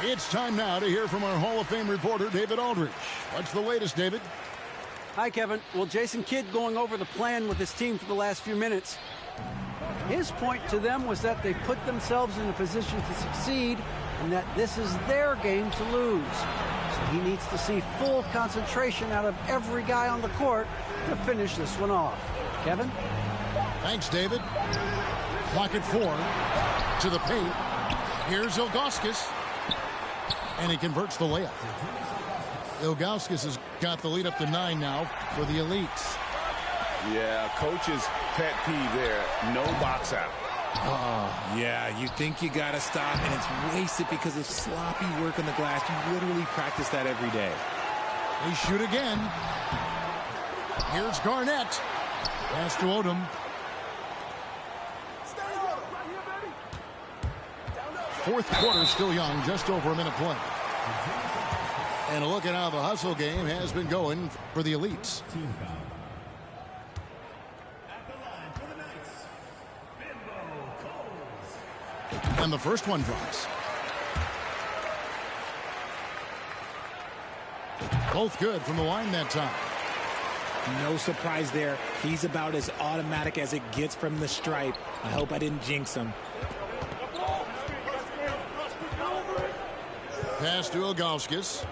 It's time now to hear from our Hall of Fame reporter, David Aldridge. What's the latest, David? Hi, Kevin. Well, Jason Kidd going over the plan with his team for the last few minutes. His point to them was that they put themselves in a position to succeed and that this is their game to lose. So he needs to see full concentration out of every guy on the court to finish this one off. Kevin? Thanks, David. Clock at 4. To the paint. Here's Ilgauskas. And he converts the layup. Ilgauskas has got the lead up to 9 now for the Elites. Yeah, coach's pet peeve there. No box out. Oh, yeah, you think you got to stop, and it's wasted because of sloppy work on the glass. You literally practice that every day. They shoot again. Here's Garnett. Pass to Odom. Fourth quarter still young, just over a minute play. And a look at how the hustle game has been going for the Elites. And the first one drops. Both good from the line that time. No surprise there. He's about as automatic as it gets from the stripe. I hope I didn't jinx him. Pass to Ilgauskas.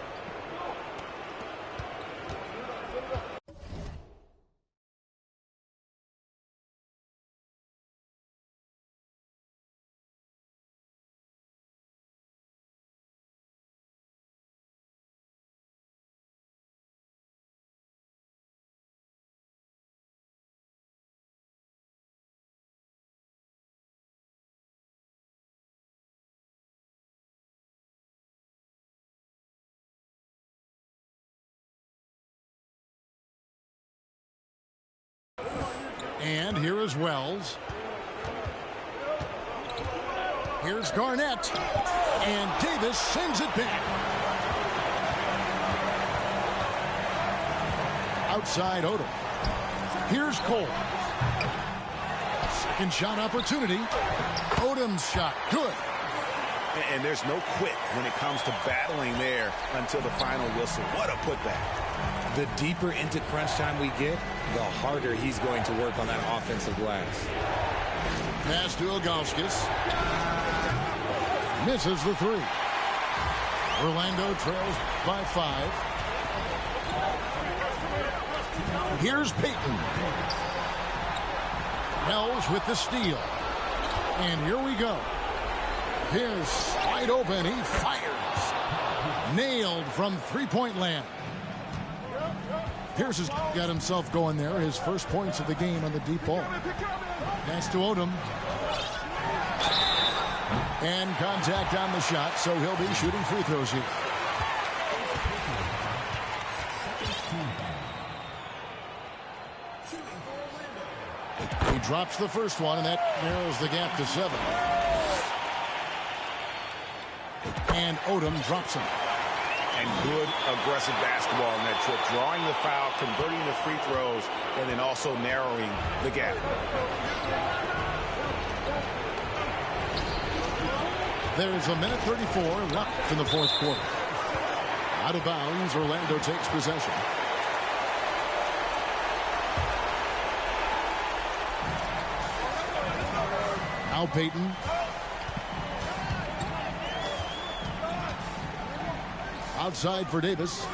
And here is Wells. Here's Garnett. And Davis sends it back. Outside Odom. Here's Cole. Second shot opportunity. Odom's shot. Good. And there's no quit when it comes to battling there until the final whistle. What a putback. The deeper into crunch time we get, the harder he's going to work on that offensive glass. Pass to Ilgauskas. Misses the 3. Orlando trails by 5. Here's Payton. Wells with the steal. And here we go. Here's wide open. He fires. Nailed from three-point land. Pierce has got himself going there. His first points of the game on the deep ball. Pass to Odom. And contact on the shot, so he'll be shooting free throws here. He drops the first one, and that narrows the gap to 7. And Odom drops him. And good aggressive basketball in that trip. Drawing the foul, converting the free throws, and then also narrowing the gap. There's a minute 34 left in the fourth quarter. Out of bounds, Orlando takes possession. Now Payton. Outside for Davis.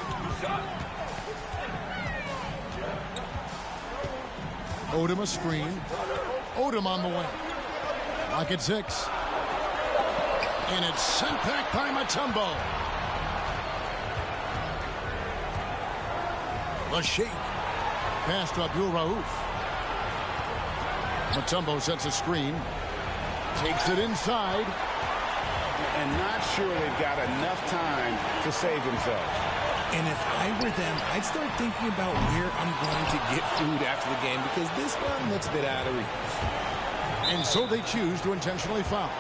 Odom a screen. Odom on the wing. Lock at 6. And it's sent back by Mutombo. The shake. Pass to Abdul Rauf. Mutombo sets a screen. Takes it inside. And not sure they've got enough time to save themselves. And if I were them, I'd start thinking about where I'm going to get food after the game because this one looks a bit out of reach. And so they choose to intentionally foul.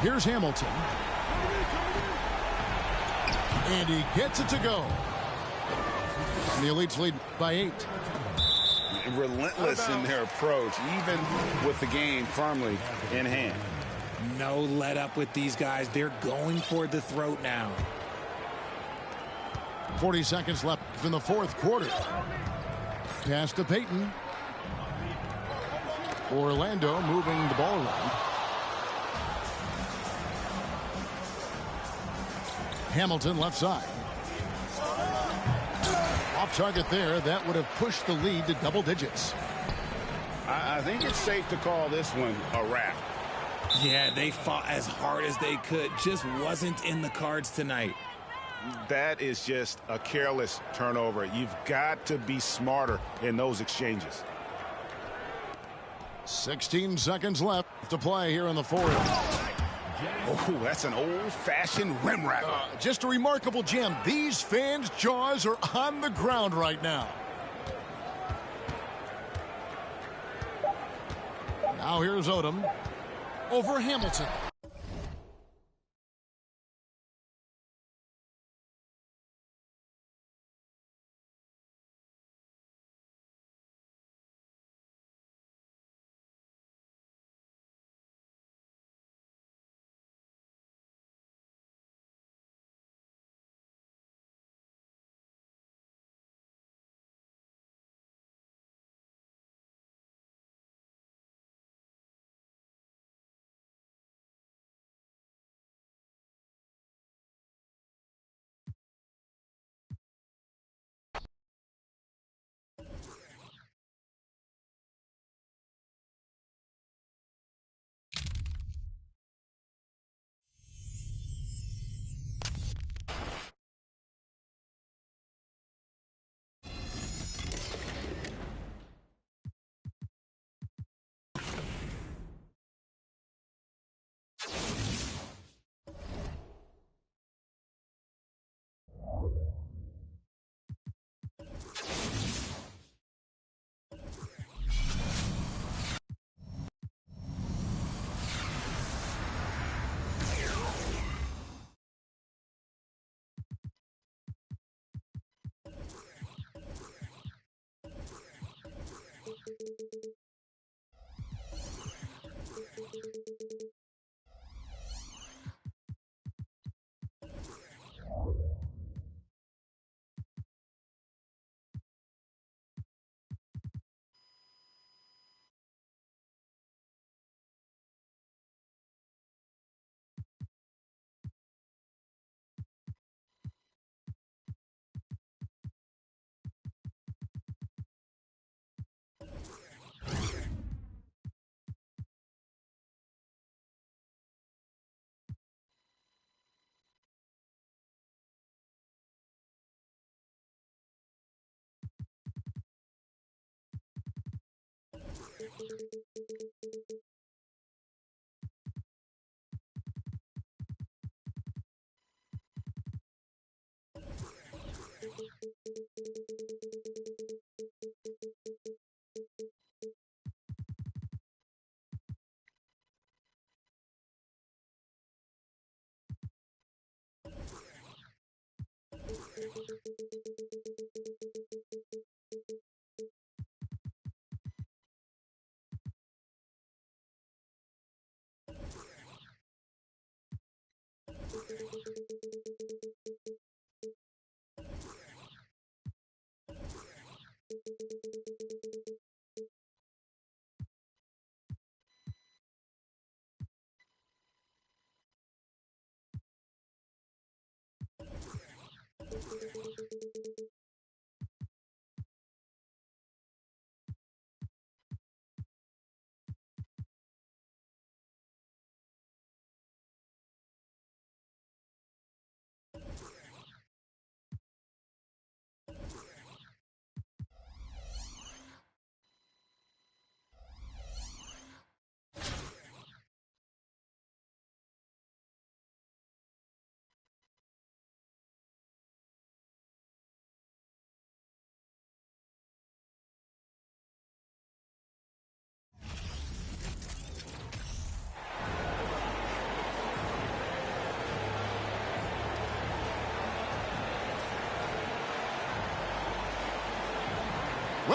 Here's Hamilton. And he gets it to go. And the Elites lead by 8. relentless in their approach, even with the game firmly in hand. No let up with these guys. They're going for the throat now. 40 seconds left in the fourth quarter. Pass to Peyton. Orlando moving the ball around. Hamilton left side. Off target there. That would have pushed the lead to double digits. I think it's safe to call this one a wrap. Yeah, they fought as hard as they could. Just wasn't in the cards tonight. That is just a careless turnover. You've got to be smarter in those exchanges. 16 seconds left to play here in the fourth. Oh, that's an old-fashioned rim wrapper. Just a remarkable jam. These fans' jaws are on the ground right now. Now here's Odom over Hamilton.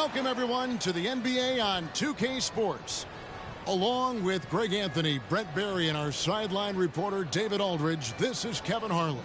Welcome, everyone, to the NBA on 2K Sports. Along with Greg Anthony, Brent Barry, and our sideline reporter, David Aldridge, this is Kevin Harlan.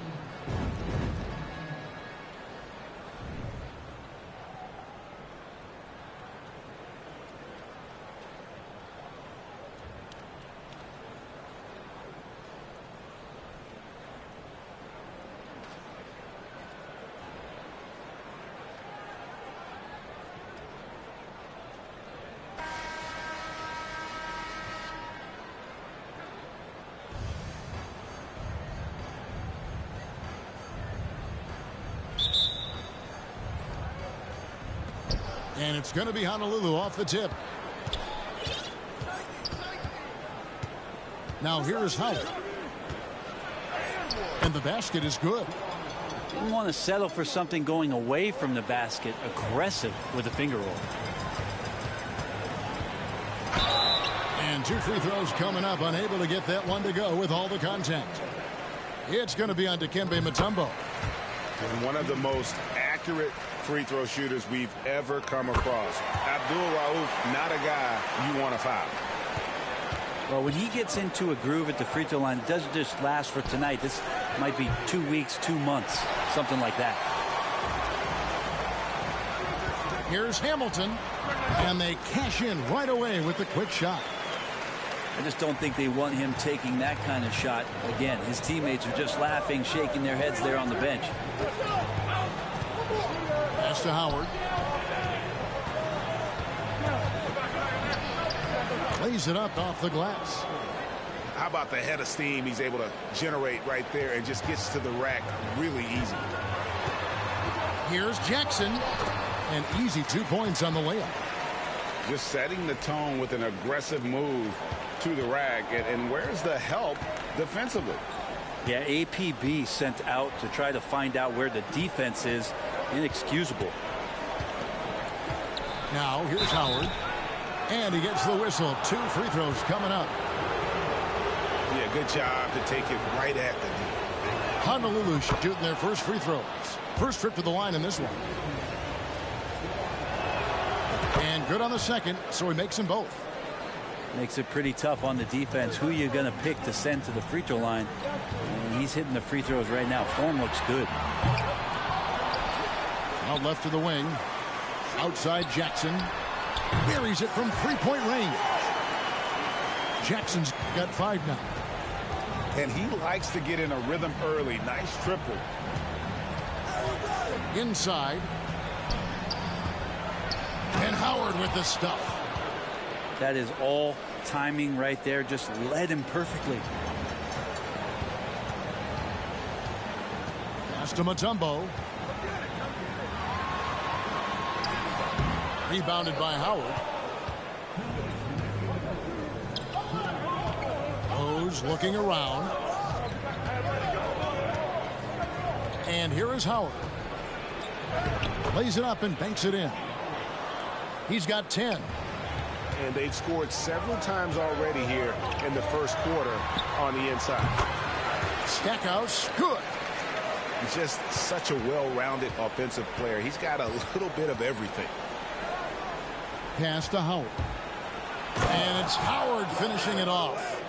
And it's going to be Honolulu off the tip. Now here's Howard. And the basket is good. Didn't want to settle for something going away from the basket. Aggressive with a finger roll. And 2 free throws coming up. Unable to get that one to go with all the contact. It's going to be on Dikembe Mutombo. And one of the most accurate free throw shooters we've ever come across. Abdul-Rauf, not a guy you want to foul. Well, when he gets into a groove at the free throw line, it doesn't just last for tonight. This might be 2 weeks, 2 months, something like that. Here's Hamilton, and they cash in right away with the quick shot. I just don't think they want him taking that kind of shot. Again, his teammates are just laughing, shaking their heads there on the bench. Pass to Howard. Plays it up off the glass. How about the head of steam he's able to generate right there and just gets to the rack really easy. Here's Jackson. And easy 2 points on the layup. Just setting the tone with an aggressive move to the rack. And where's the help defensively? Yeah, APB sent out to try to find out where the defense is. Inexcusable. Now here's Howard. And he gets the whistle. 2 free throws coming up. Yeah, good job to take it right at the D. Honolulu shooting their first free throws. First trip to the line in this one. And good on the second, so he makes them both. Makes it pretty tough on the defense. Who you going to pick to send to the free throw line? And he's hitting the free throws right now. Form looks good. Out left to the wing. Outside Jackson. Buries it from 3-point range. Jackson's got 5 now. And he likes to get in a rhythm early. Nice triple. Inside. And Howard with the stuff. That is all timing right there. Just led him perfectly. Pass to Mutombo. Rebounded by Howard. Rose looking around. And here is Howard. Lays it up and banks it in. He's got 10. And they've scored several times already here in the first quarter on the inside. Stackhouse, good. He's just such a well-rounded offensive player. He's got a little bit of everything. Pass to Howard. And it's Howard finishing it off.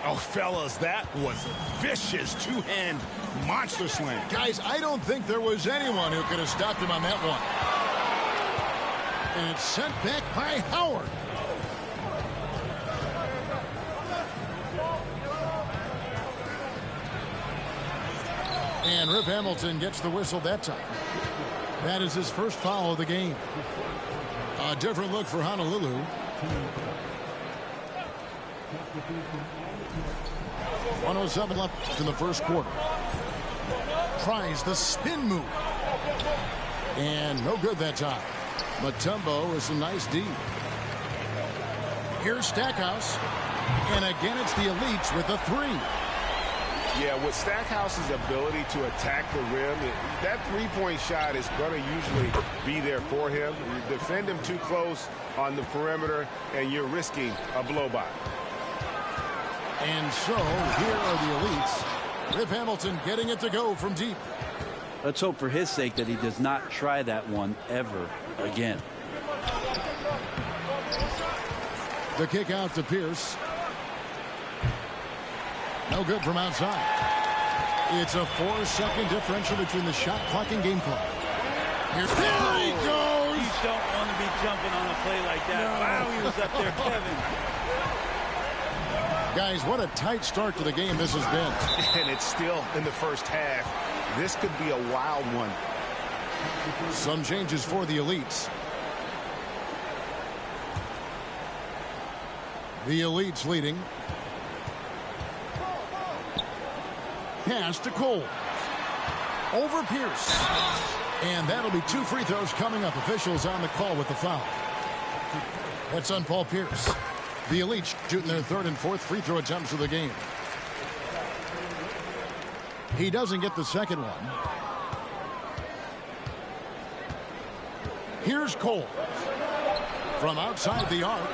Oh, fellas, that was vicious two-hand monster slam. Guys, I don't think there was anyone who could have stopped him on that one. And it's sent back by Howard. And Rip Hamilton gets the whistle that time. That is his first foul of the game. A different look for Honolulu. 1:07 left in the first quarter. Tries the spin move. And no good that time. Mutombo with some nice D. Here's Stackhouse. And again, it's the elites with a 3. Yeah, with Stackhouse's ability to attack the rim, that three-point shot is going to usually be there for him. You defend him too close on the perimeter, and you're risking a blow-by. And so, here are the elites. Rip Hamilton getting it to go from deep. Let's hope for his sake that he does not try that one ever again. The kick out to Pierce. No good from outside. It's a 4-second differential between the shot clock and game clock. Here he goes. You don't want to be jumping on a play like that. No. Wow, he was up there, Kevin. Guys, what a tight start to the game this has been. And it's still in the first half. This could be a wild one. Some changes for the Elites. The Elites leading. Pass to Cole. Over Pierce. And that'll be 2 free throws coming up. Officials on the call with the foul. That's on Paul Pierce. The Elites shooting their 3rd and 4th free throw attempts of the game. He doesn't get the second one. Here's Cole. From outside the arc.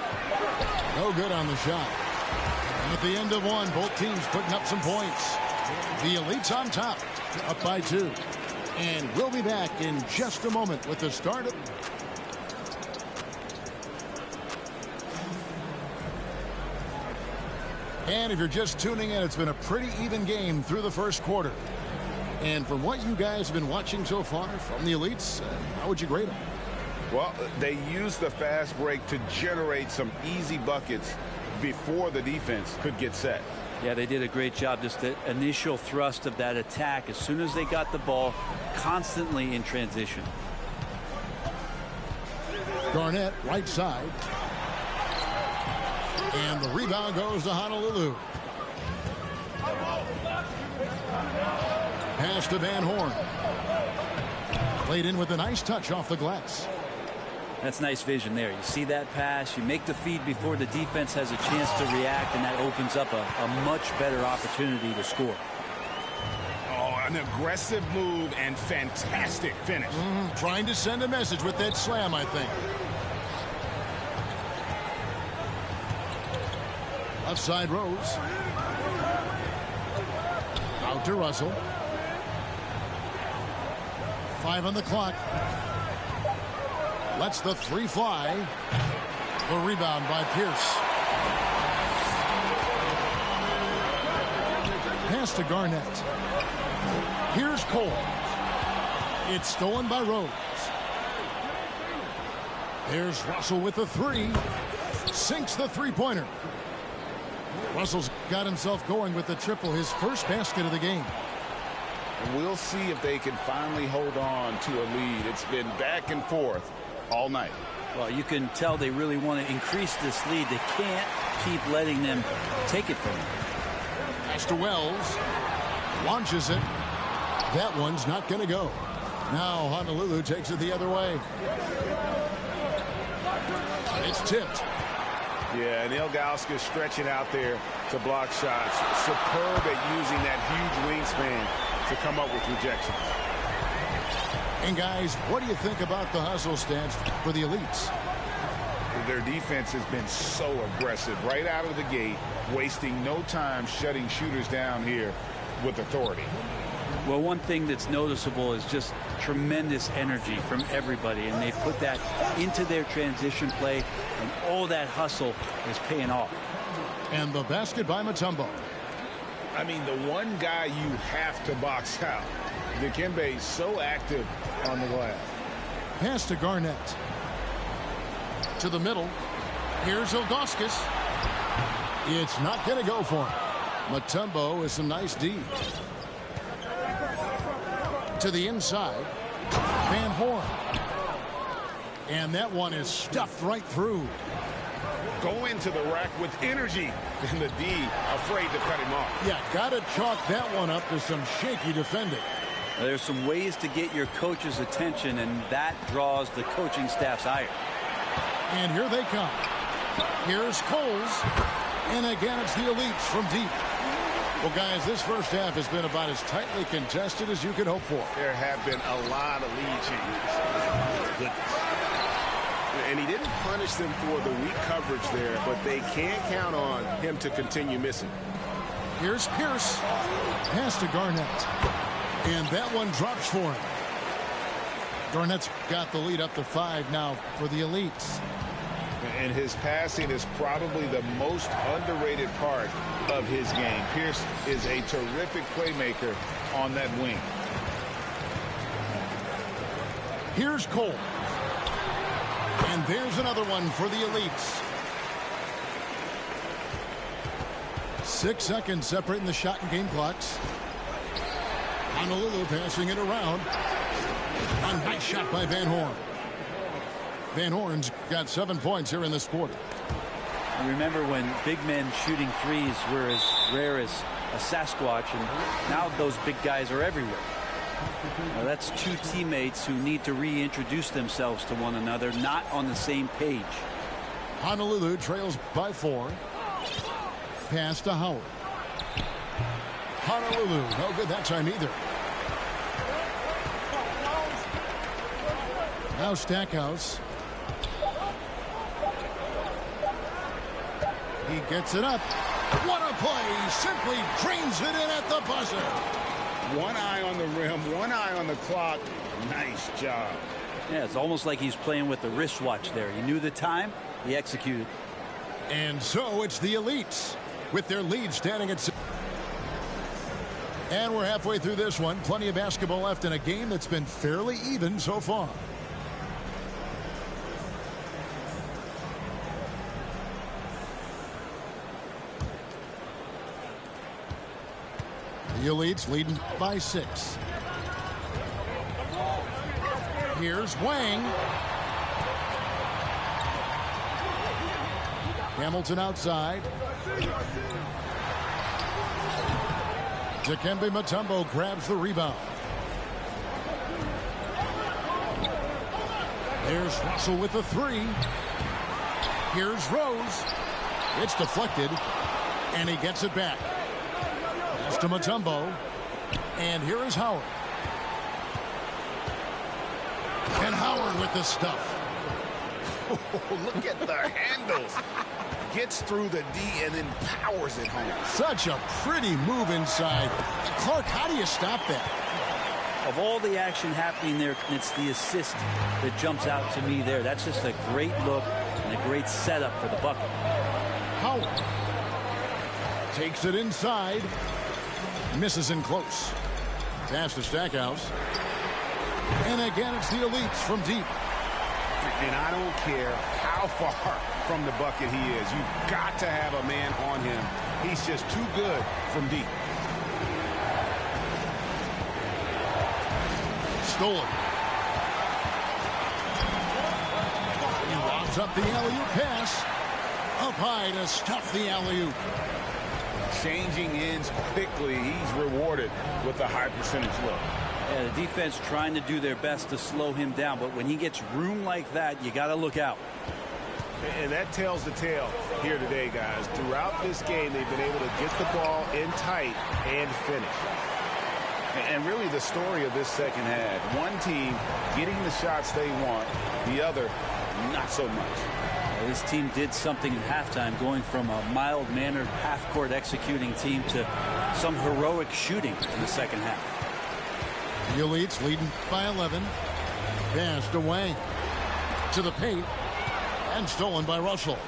No good on the shot. And at the end of one, both teams putting up some points. The Elites on top, up by 2. And we'll be back in just a moment with the start of... And if you're just tuning in, it's been a pretty even game through the first quarter. And from what you guys have been watching so far from the Elites, how would you grade them? Well, they used the fast break to generate some easy buckets before the defense could get set. Yeah, they did a great job. Just the initial thrust of that attack, as soon as they got the ball, constantly in transition. Garnett, right side. And the rebound goes to Honolulu. Pass to Van Horn. Played in with a nice touch off the glass. That's nice vision there. You see that pass, you make the feed before the defense has a chance to react, and that opens up a much better opportunity to score. Oh, an aggressive move and fantastic finish. Trying to send a message with that slam, I think. Left side Rose. Out to Russell. 5 on the clock. Lets the 3 fly. The rebound by Pierce. Pass to Garnett. Here's Cole. It's stolen by Rose. There's Russell with the 3. Sinks the 3-pointer. Russell's got himself going with the triple, his first basket of the game. And we'll see if they can finally hold on to a lead. It's been back and forth all night. Well, you can tell they really want to increase this lead. They can't keep letting them take it from them. Pass to Wells. Launches it. That one's not going to go. Now Honolulu takes it the other way. It's tipped. Yeah, and Ilgauskas stretching out there to block shots. Superb at using that huge wingspan to come up with rejections. And guys, what do you think about the hustle stats for the Elites? Their defense has been so aggressive right out of the gate, wasting no time shutting shooters down here with authority. Well, one thing that's noticeable is just tremendous energy from everybody, and they put that into their transition play, and all that hustle is paying off. And the basket by Mutombo. I mean, the one guy you have to box out. Dikembe is so active on the glass. Pass to Garnett. To the middle. Here's Ilgauskas. It's not going to go for him. Mutombo with some nice D. To the inside. Van Horn. And that one is stuffed right through. Go into the rack with energy. And the D afraid to cut him off. Yeah, got to chalk that one up to some shaky defending. There's some ways to get your coach's attention, and that draws the coaching staff's ire. And here they come. Here's Coles. And again, it's the Elites from deep. Well, guys, this first half has been about as tightly contested as you could hope for. There have been a lot of lead changes. Goodness. And he didn't punish them for the weak coverage there, but they can't count on him to continue missing. Here's Pierce. Pass to Garnett. And that one drops for him. Garnett's got the lead up to 5 now for the Elites. And his passing is probably the most underrated part of his game. Pierce is a terrific playmaker on that wing. Here's Cole. And there's another one for the elites. 6 seconds separating the shot and game clocks. Honolulu passing it around. A nice shot by Van Horn. Van Horn's got 7 points here in this quarter. Remember when big men shooting threes were as rare as a Sasquatch, and now those big guys are everywhere. Now that's two teammates who need to reintroduce themselves to one another, not on the same page. Honolulu trails by 4. Pass to Howard. Honolulu, no good that time either. Now Stackhouse. He gets it up. What a play! Simply drains it in at the buzzer. One eye on the rim, one eye on the clock. Nice job. Yeah, it's almost like he's playing with the wristwatch there. He knew the time, he executed. And so it's the elites with their lead standing at 6. And we're halfway through this one. Plenty of basketball left in a game that's been fairly even so far. The elites leading by 6. Here's Wang. Hamilton outside. Dikembe Mutombo grabs the rebound. There's Russell with the 3. Here's Rose. It's deflected, and he gets it back. Pass to Mutombo. And here is Howard. And Howard with the stuff. Look at the handles. Gets through the D and then powers it home. Such a pretty move inside. Clark, how do you stop that? Of all the action happening there, it's the assist that jumps out to me there. That's just a great look and a great setup for the bucket. Howard takes it inside. Misses in close. Pass to Stackhouse. And again, it's the elites from deep. And I don't care how far from the bucket he is. You've got to have a man on him. He's just too good from deep. Stolen. He lobs up the alley-oop pass. Up high to stuff the alley-oop. Changing ends quickly. He's rewarded with a high percentage look. Yeah, the defense trying to do their best to slow him down, but when he gets room like that, you got to look out. And that tells the tale here today, guys. Throughout this game, they've been able to get the ball in tight and finish. And really the story of this second half, one team getting the shots they want, the other not so much. This team did something in halftime, going from a mild-mannered half-court executing team to some heroic shooting in the second half. The elites leading by 11. Pass to Wang. To the paint. And stolen by Russell.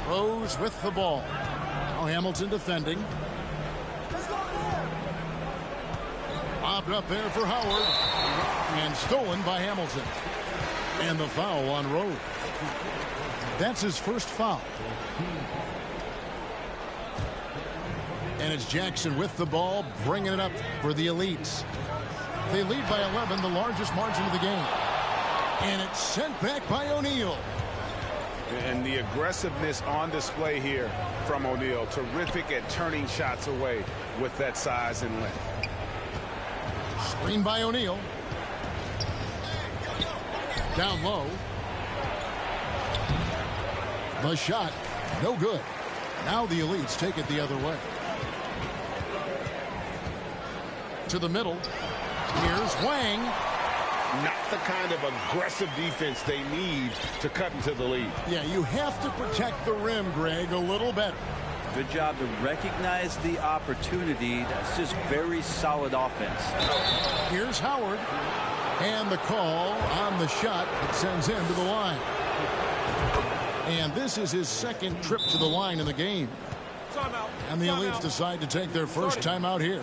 Rose with the ball. Now Hamilton defending. Lobbed up there for Howard. And stolen by Hamilton. And the foul on Rose. That's his first foul. And it's Jackson with the ball, bringing it up for the elites. They lead by 11, the largest margin of the game. And it's sent back by O'Neal. And the aggressiveness on display here from O'Neal. Terrific at turning shots away with that size and length. Screen by O'Neal. Down low. The shot, no good. Now the elites take it the other way. To the middle. Here's Wang. Not the kind of aggressive defense they need to cut into the lead. Yeah, you have to protect the rim, Greg, a little better. Good job to recognize the opportunity. That's just very solid offense. Here's Howard. And the call on the shot that sends him to the line. And this is his second trip to the line in the game. And the Elites decide to take their first timeout here.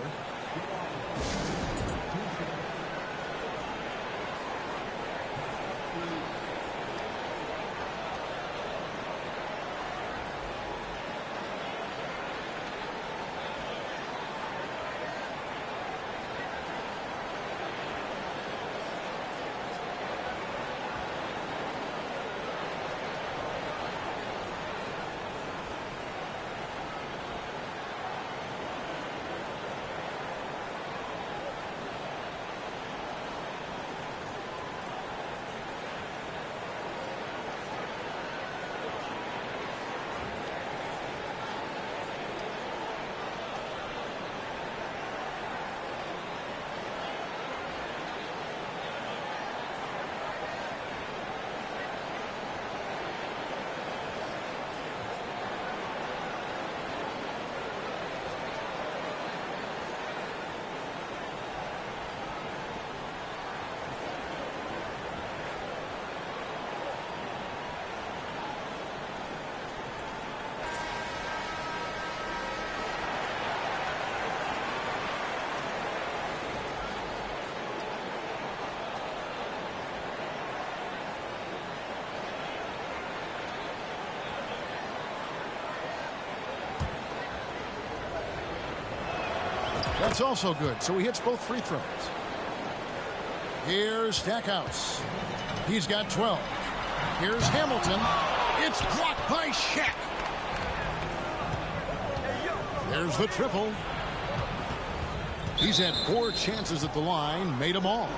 That's also good. So he hits both free throws. Here's Stackhouse. He's got 12. Here's Hamilton. It's blocked by Shaq. There's the triple. He's had 4 chances at the line, made them all.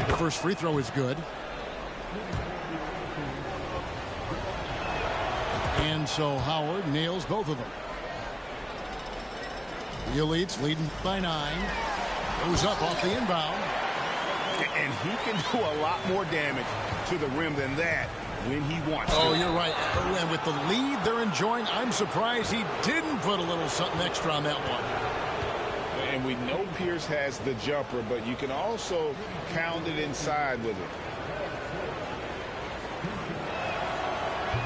The first free throw is good. And so Howard nails both of them. The Elites leading by 9. Goes up off the inbound. And he can do a lot more damage to the rim than that when he wants to. Oh, you're right. And with the lead they're enjoying, I'm surprised he didn't put a little something extra on that one. And we know Pierce has the jumper, but you can also pound it inside with it.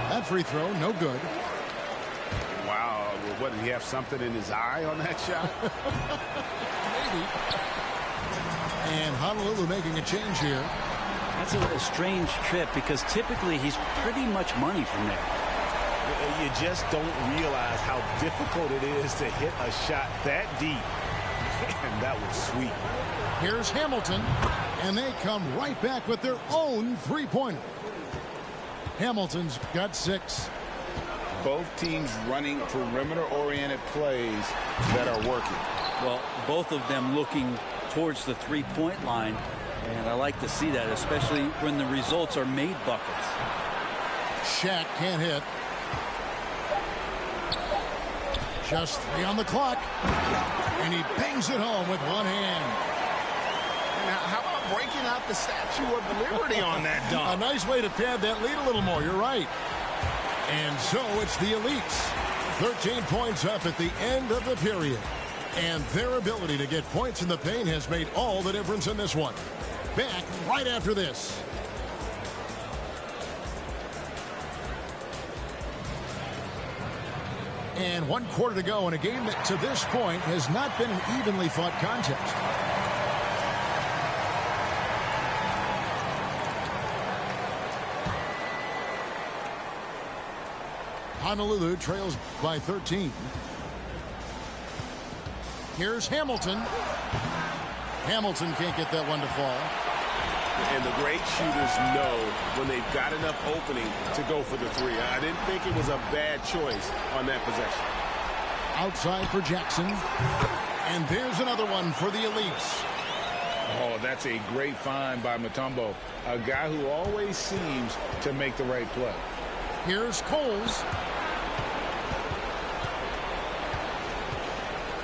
That free throw, no good. Wow. Well, what, did he have something in his eye on that shot? Maybe. And Honolulu making a change here. That's a strange trip because typically he's pretty much money from there. You just don't realize how difficult it is to hit a shot that deep. And that was sweet. Here's Hamilton, and they come right back with their own three-pointer. Hamilton's got 6. Both teams running perimeter-oriented plays that are working. Well, both of them looking towards the three-point line, and I like to see that, especially when the results are made buckets. Shaq can't hit. Just 3 on the clock, and he bangs it home with one hand. Now, how about breaking out the Statue of Liberty on that dunk? A nice way to pad that lead a little more. You're right. And so it's the Elites. 13 points up at the end of the period. And their ability to get points in the paint has made all the difference in this one. Back right after this. And 1 quarter to go in a game that to this point has not been an evenly fought contest. Honolulu trails by 13. Here's Hamilton. Hamilton can't get that one to fall. And the great shooters know when they've got enough opening to go for the 3. I didn't think it was a bad choice on that possession. Outside for Jackson. And there's another one for the Elites. Oh, that's a great find by Mutombo. A guy who always seems to make the right play. Here's Coles.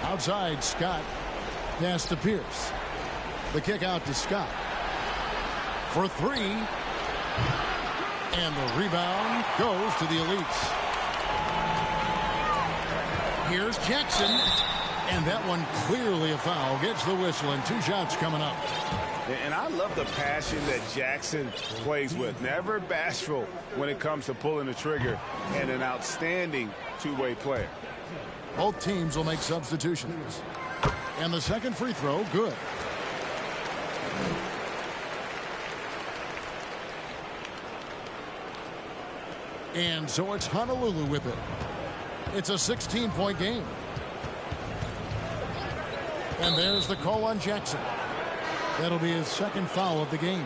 Outside, Scott. Pass to Pierce. The kick out to Scott. For 3. And the rebound goes to the Elites. Here's Jackson. And that one clearly a foul. Gets the whistle and 2 shots coming up. And I love the passion that Jackson plays with. Never bashful when it comes to pulling the trigger, and an outstanding two-way player. Both teams will make substitutions. And the second free throw, good. And so it's Honolulu with it. It's a 16-point game. And there's the call on Jackson. That'll be his second foul of the game.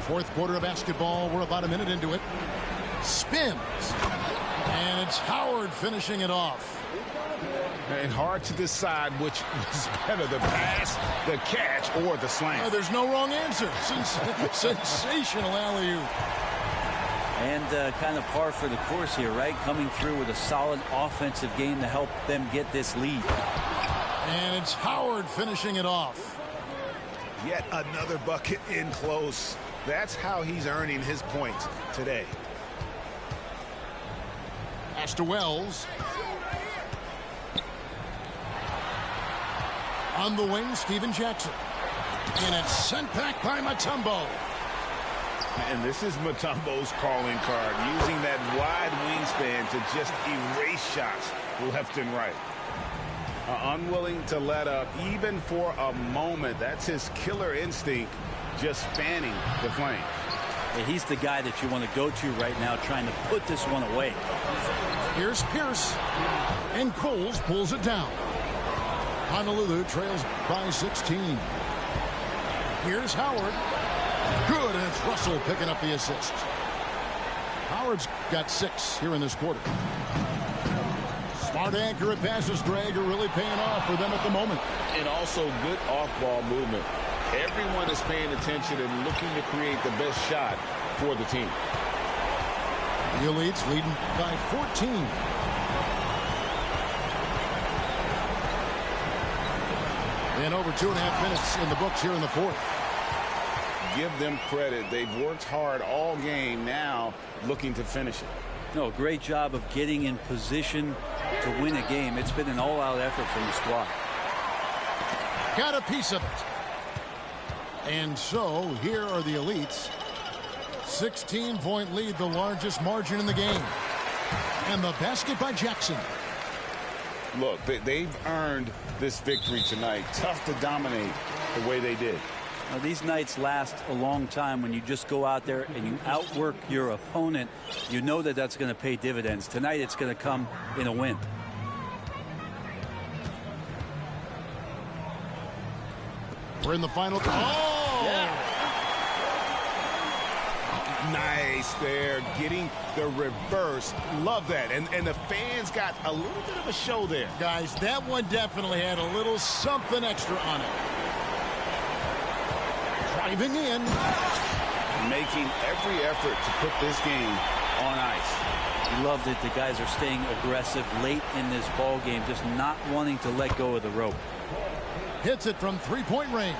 Fourth quarter of basketball. We're about a minute into it. Spins. And it's Howard finishing it off. And hard to decide which was better, the pass, the catch, or the slam. There's no wrong answer. Sensational alley-oop. And kind of par for the course here, right? Coming through with a solid offensive game to help them get this lead. And it's Howard finishing it off. Yet another bucket in close. That's how he's earning his points today. Pass to Wells. On the wing, Steven Jackson. And it's sent back by Mutombo. And this is Mutombo's calling card, using that wide wingspan to just erase shots left and right. Unwilling to let up even for a moment. That's his killer instinct, just fanning the flame. Yeah, he's the guy that you want to go to right now, trying to put this one away. Here's Pierce. And Coles pulls it down. Honolulu trails by 16. Here's Howard. Good, and it's Russell picking up the assist. Howard's got 6 here in this quarter. Smart, accurate passes, Greg, are really paying off for them at the moment. And also good off-ball movement. Everyone is paying attention and looking to create the best shot for the team. The Elites leading by 14. And over 2.5 minutes in the books here in the fourth. Give them credit. They've worked hard all game, now looking to finish it. No, great job of getting in position to win a game. It's been an all-out effort from the squad. Got a piece of it. And so here are the Elites. 16-point lead, the largest margin in the game. And the basket by Jackson. Look, they've earned this victory tonight. Tough to dominate the way they did. Now, these nights last a long time when you just go out there and you outwork your opponent. You know that that's going to pay dividends. Tonight it's going to come in a win. We're in the final. Oh! Yeah. Nice there, getting the reverse. Love that. And the fans got a little bit of a show there. Guys, that one definitely had a little something extra on it. Driving in. Making every effort to put this game on ice. Loved it. The guys are staying aggressive late in this ball game, just not wanting to let go of the rope. Hits it from 3-point range.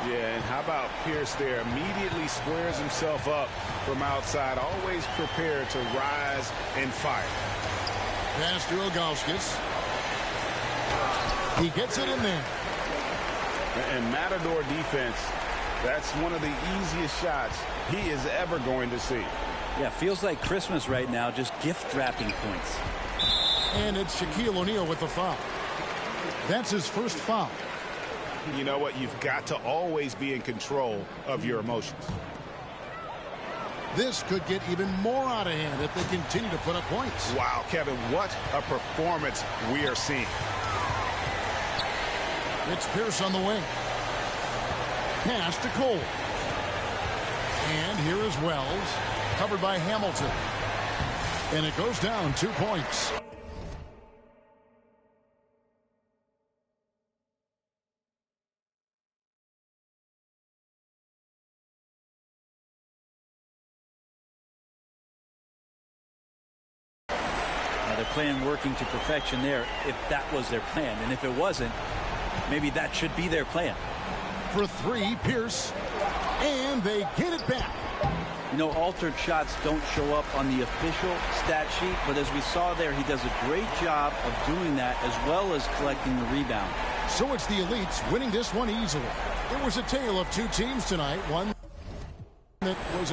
Yeah, and how about Pierce there? Immediately squares himself up from outside, always prepared to rise and fire. Pass to Ilgauskas. He gets it in there. And Matador defense, that's one of the easiest shots he is ever going to see. Yeah, feels like Christmas right now, just gift wrapping points. And it's Shaquille O'Neal with the foul. That's his first foul. You know what? You've got to always be in control of your emotions. This could get even more out of hand if they continue to put up points. Wow, Kevin, what a performance we are seeing. It's Pierce on the wing. Pass to Cole. And here is Wells, covered by Hamilton. And it goes down 2 points. They're playing working to perfection there if that was their plan. And if it wasn't, maybe that should be their plan. For 3, Pierce. And they get it back. You know, altered shots don't show up on the official stat sheet, but as we saw there, he does a great job of doing that as well as collecting the rebound. So it's the elites winning this one easily. It was a tale of two teams tonight. One that was...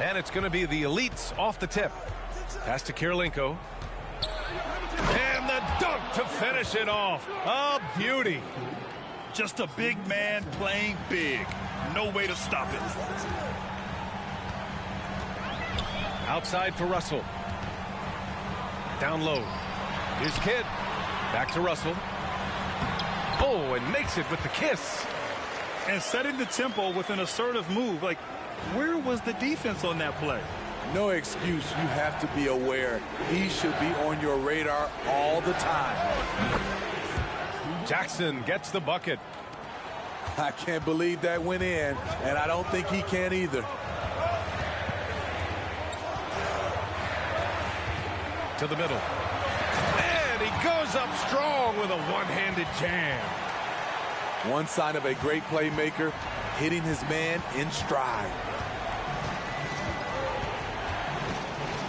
And it's going to be the elites off the tip. Pass to Kirilenko. And the dunk to finish it off. A beauty. Just a big man playing big. No way to stop it. Outside for Russell. Down low. Here's Kidd. Back to Russell. Oh, and makes it with the kiss. And setting the tempo with an assertive move. Like, where was the defense on that play? No excuse. You have to be aware. He should be on your radar all the time. Jackson gets the bucket. I can't believe that went in, and I don't think he can either. To the middle. And he goes up strong with a one-handed jam. One sign of a great playmaker, hitting his man in stride.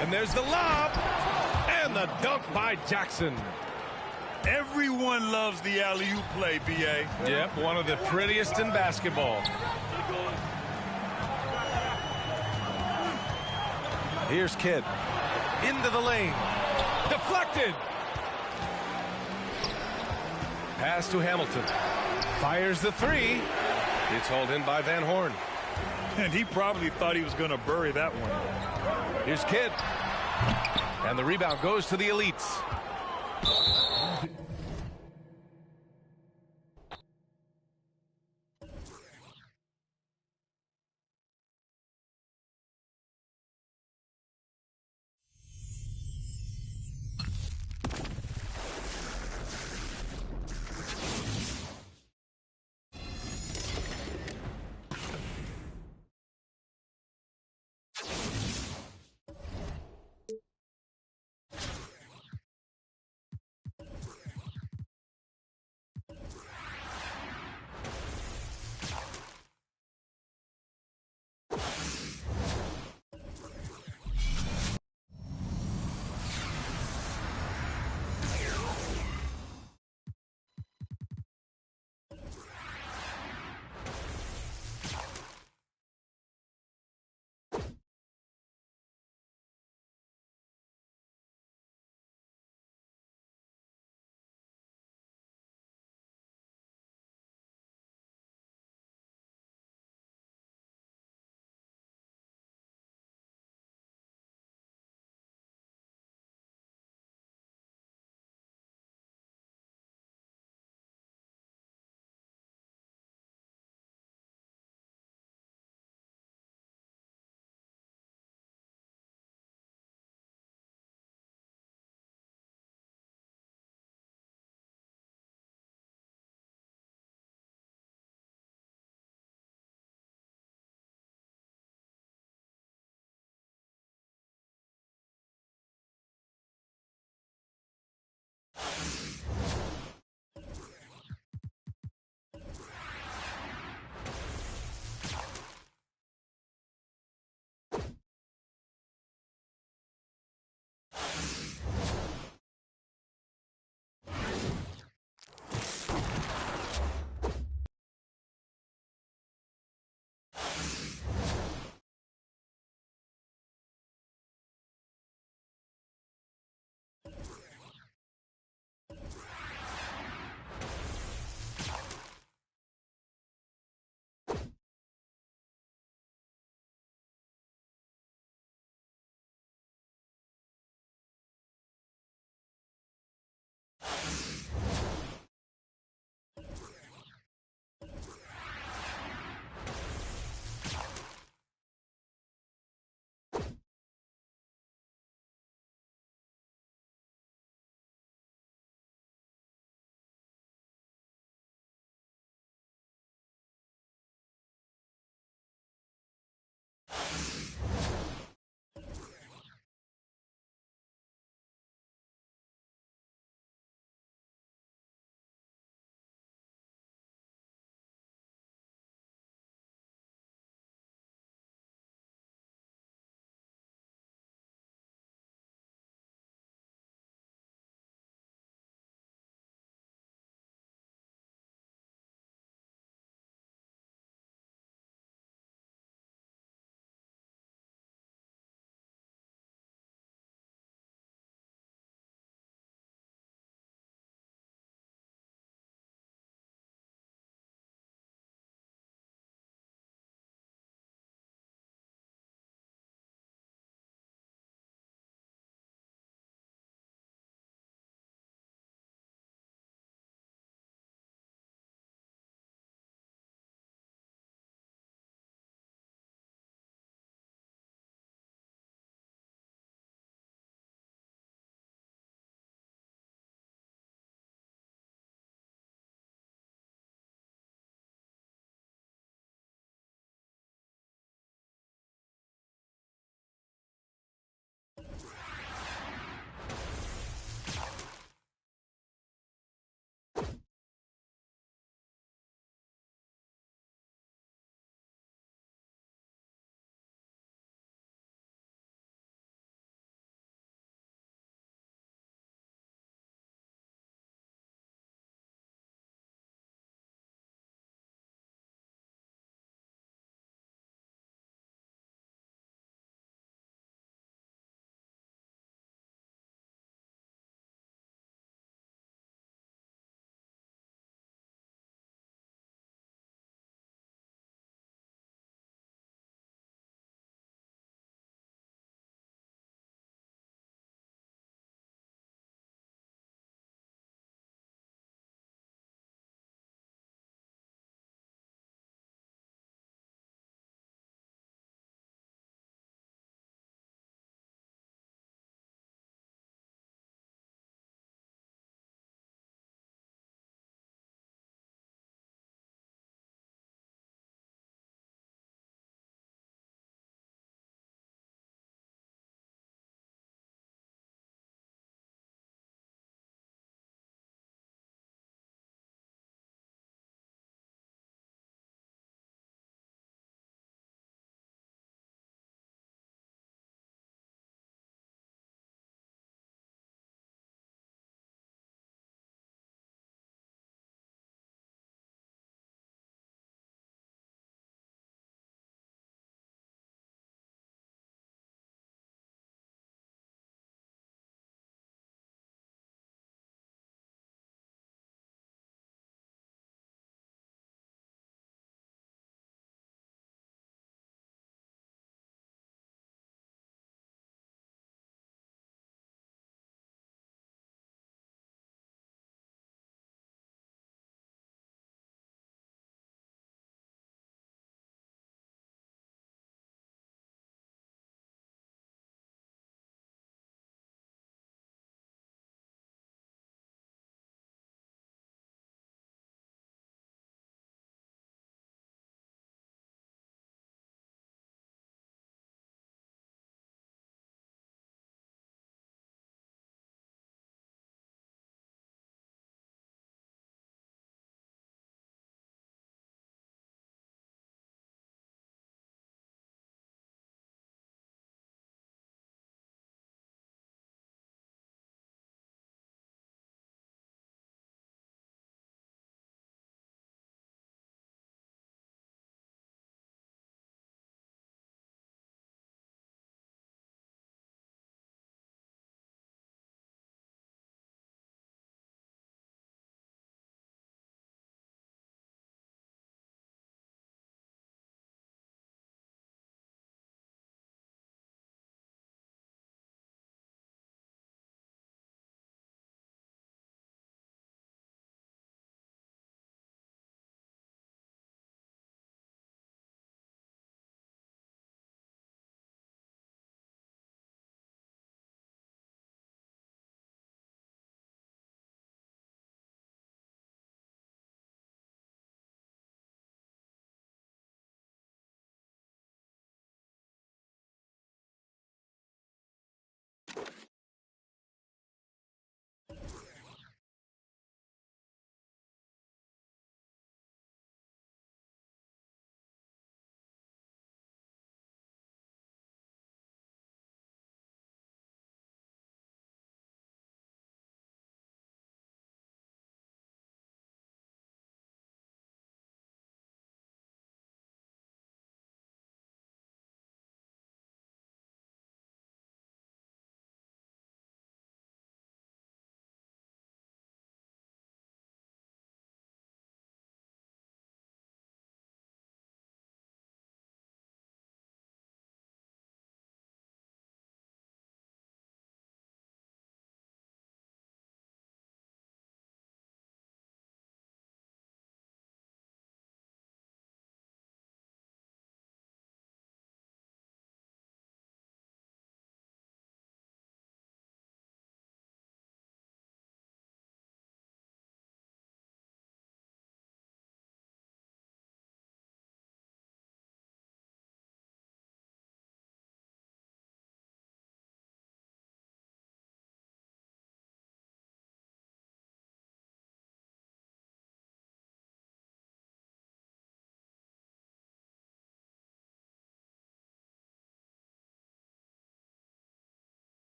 And there's the lob. And the dunk by Jackson. Everyone loves the alley-oop play, B.A. Yep, one of the prettiest in basketball. Here's Kidd. Into the lane. Deflected. Pass to Hamilton. Fires the three. It's hauled in by Van Horn. And he probably thought he was going to bury that one. Here's Kidd. And the rebound goes to the elites.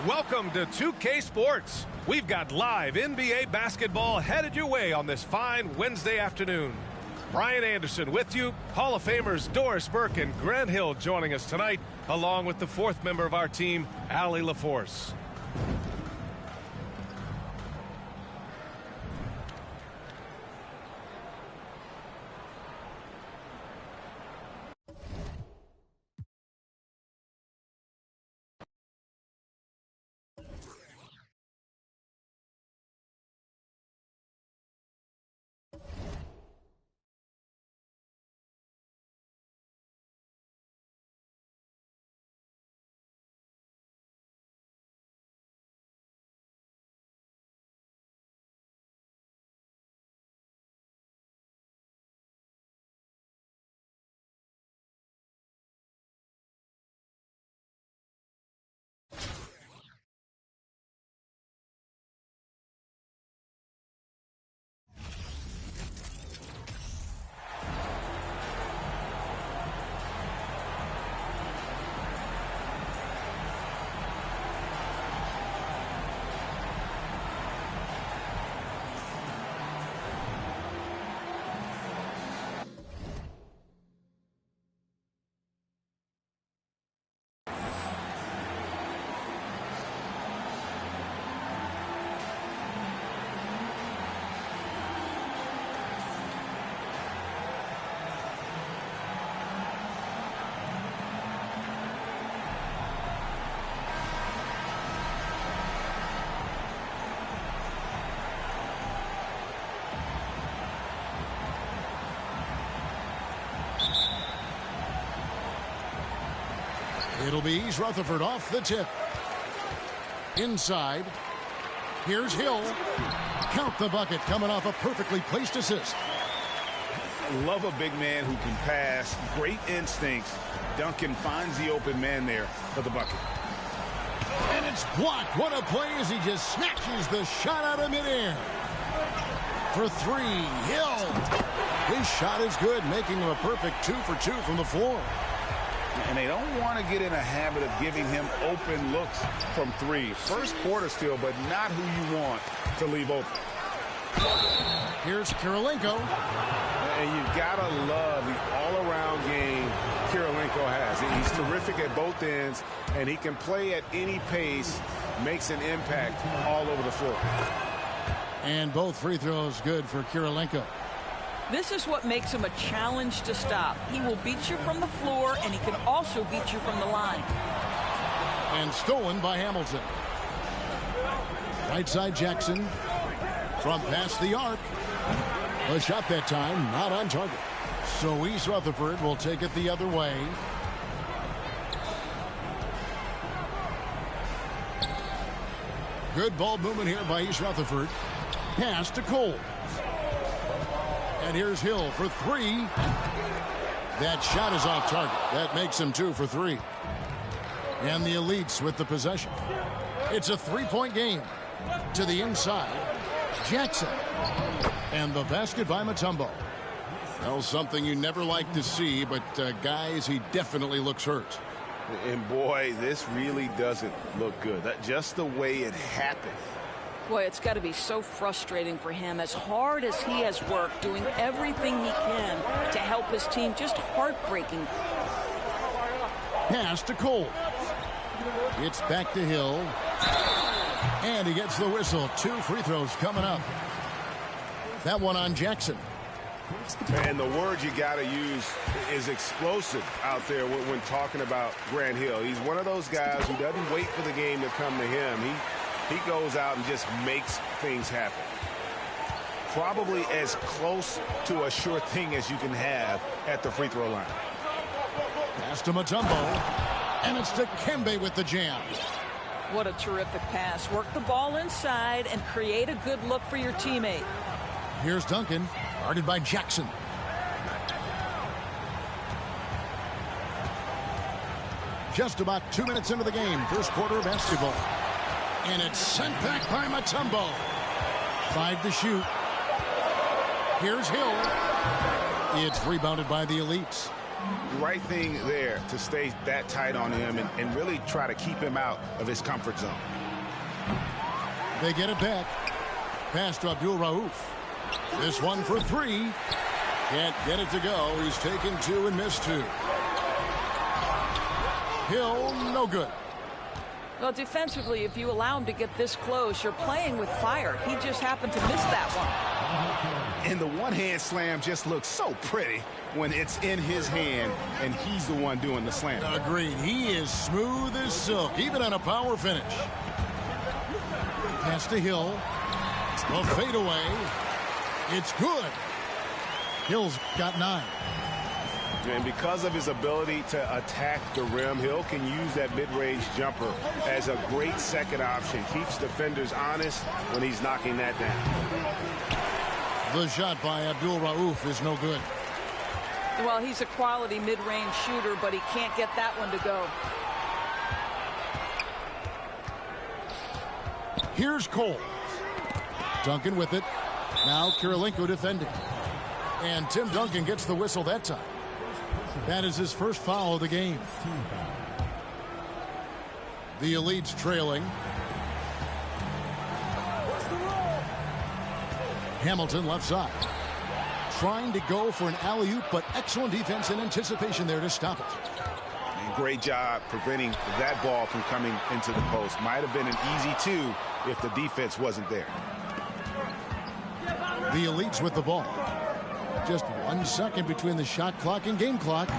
Welcome to 2K Sports. We've got live NBA basketball headed your way on this fine Wednesday afternoon. Brian Anderson with you, Hall of Famers Doris Burke and Grant Hill joining us tonight, along with the fourth member of our team, Allie LaForce. It'll be East Rutherford off the tip. Inside. Here's Hill. Count the bucket, coming off a perfectly placed assist. Love a big man who can pass. Great instincts. Duncan finds the open man there for the bucket. And it's blocked. What a play as he just snatches the shot out of midair. For three, Hill. His shot is good, making him a perfect 2 for 2 from the floor. And they don't want to get in a habit of giving him open looks from three. First quarter still, but not who you want to leave open. Here's Kirilenko. And you've got to love the all-around game Kirilenko has. He's terrific at both ends, and he can play at any pace, makes an impact all over the floor. And both free throws good for Kirilenko. This is what makes him a challenge to stop. He will beat you from the floor, and he can also beat you from the line. And stolen by Hamilton. Right side Jackson. From past the arc. A shot that time, not on target. So East Rutherford will take it the other way. Good ball movement here by East Rutherford. Pass to Cole. And here's Hill for three. That shot is off target. That makes him 2 for 3. And the Elites with the possession. It's a 3-point game. To the inside, Jackson. And the basket by Mutombo. Well, something you never like to see, but guys, he definitely looks hurt. And boy, this really doesn't look good. Just the way it happened. Boy, it's got to be so frustrating for him. As hard as he has worked, doing everything he can to help his team, just heartbreaking. Pass to Cole. It's back to Hill. And he gets the whistle. 2 free throws coming up. That one on Jackson. And the word you got to use is explosive out there when talking about Grant Hill. He's one of those guys who doesn't wait for the game to come to him. He goes out and just makes things happen. Probably as close to a sure thing as you can have at the free throw line. Pass to Mutombo. And it's to Kembe with the jam. What a terrific pass. Work the ball inside and create a good look for your teammate. Here's Duncan, guarded by Jackson. Just about 2 minutes into the game, first quarter of basketball. And it's sent back by Mutombo. 5 to shoot. Here's Hill. It's rebounded by the Elites. Right thing there to stay that tight on him and really try to keep him out of his comfort zone. They get it back. Pass to Abdul Rauf. This one for 3. Can't get it to go. He's taken 2 and missed 2. Hill, no good. Well, defensively, if you allow him to get this close, you're playing with fire. He just happened to miss that one. And the one-hand slam just looks so pretty when it's in his hand and he's the one doing the slam. Agreed. He is smooth as silk, even on a power finish. Pass to Hill. A fadeaway. It's good. Hill's got 9. And because of his ability to attack the rim, Hill can use that mid-range jumper as a great second option. Keeps defenders honest when he's knocking that down. The shot by Abdul Rauf is no good. Well, he's a quality mid-range shooter, but he can't get that one to go. Here's Cole. Duncan with it. Now Kirilenko defending. And Tim Duncan gets the whistle that time. That is his first foul of the game. The Elites trailing. Hamilton left side. Trying to go for an alley-oop, but excellent defense and anticipation there to stop it. And great job preventing that ball from coming into the post. Might have been an easy 2 if the defense wasn't there. The Elites with the ball. Just 1 second between the shot clock and game clock.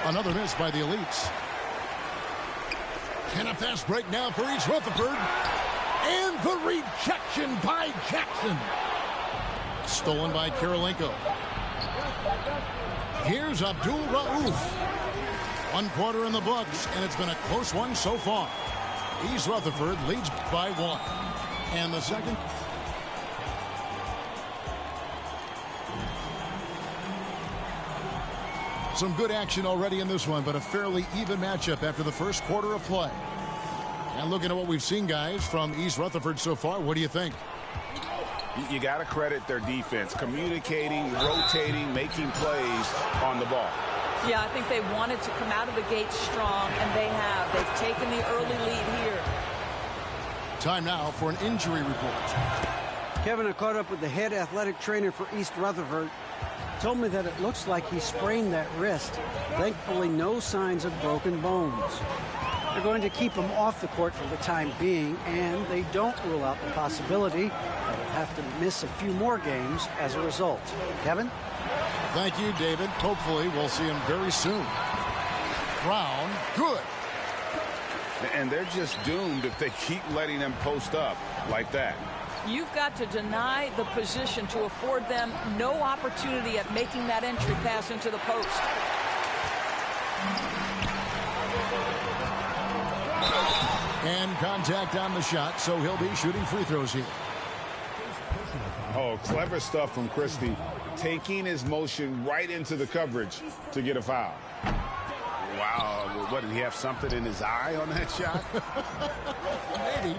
Another miss by the Elites. And a fast break now for East Rutherford. And the rejection by Jackson. Stolen by Kirilenko. Here's Abdul Rauf. 1 quarter in the books, and it's been a close one so far. East Rutherford leads by 1. And the second. Some good action already in this one, but a fairly even matchup after the first quarter of play. And looking at what we've seen, guys, from East Rutherford so far, what do you think? You got to credit their defense. Communicating, rotating, making plays on the ball. Yeah, I think they wanted to come out of the gate strong, and they have. They've taken the early lead here. Time now for an injury report. Kevin, I caught up with the head athletic trainer for East Rutherford. Told me that it looks like he sprained that wrist. Thankfully, no signs of broken bones. They're going to keep him off the court for the time being, and they don't rule out the possibility that he'll have to miss a few more games as a result. Kevin? Thank you, David. Hopefully, we'll see him very soon. Brown, good. And they're just doomed if they keep letting them post up like that. You've got to deny the position to afford them no opportunity at making that entry pass into the post. And contact on the shot, so he'll be shooting free throws here. Oh, clever stuff from Christie taking his motion right into the coverage to get a foul. Wow, what, did he have something in his eye on that shot? Maybe.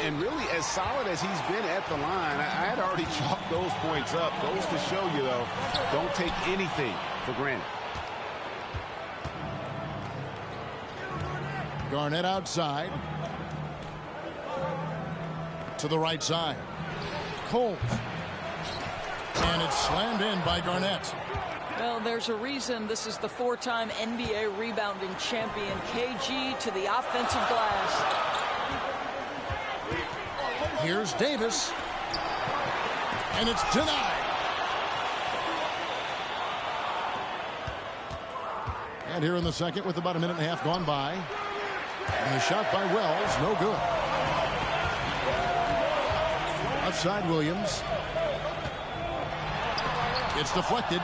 And really, as solid as he's been at the line, I had already chalked those points up. Goes to show you, though, don't take anything for granted. Garnett outside. To the right side. Cole. And it's slammed in by Garnett. Well, there's a reason this is the 4-time NBA rebounding champion. KG to the offensive glass. Here's Davis. And it's denied. And here in the second with about a minute and a half gone by. And a shot by Wells, no good. Outside Williams. It's deflected.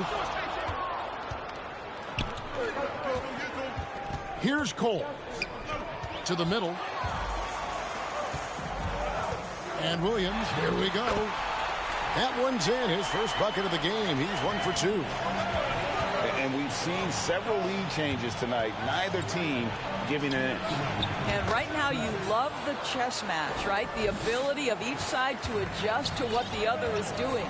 Here's Cole. To the middle. And Williams, here we go. That one's in, his first bucket of the game. He's 1 for 2. And we've seen several lead changes tonight. Neither team giving an inch. And right now you love the chess match, right? The ability of each side to adjust to what the other is doing.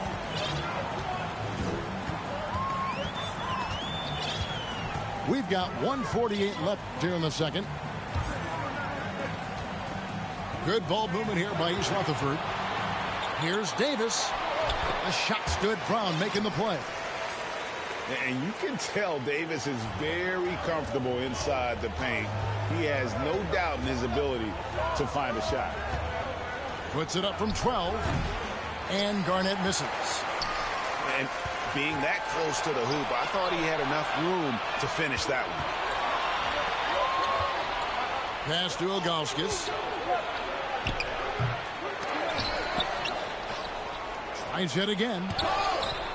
We've got 1:48 left here in the second. Good ball movement here by East Rutherford. Here's Davis. A shot stood. Brown making the play. And you can tell Davis is very comfortable inside the paint. He has no doubt in his ability to find a shot. Puts it up from 12. And Garnett misses. And being that close to the hoop, I thought he had enough room to finish that one. Pass to Ilgauskas. Tries it again.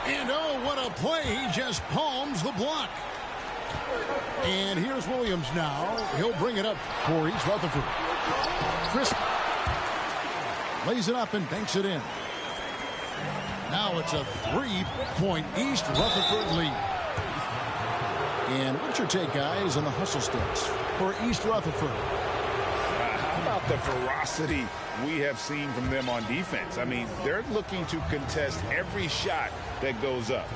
And oh, what a play. He just palms the block. And here's Williams now. He'll bring it up for East Rutherford. Chris lays it up and banks it in. Now it's a 3-point East Rutherford lead. And what's your take, guys, on the hustle stats for East Rutherford? How about the ferocity we have seen from them on defense? I mean, they're looking to contest every shot that goes up.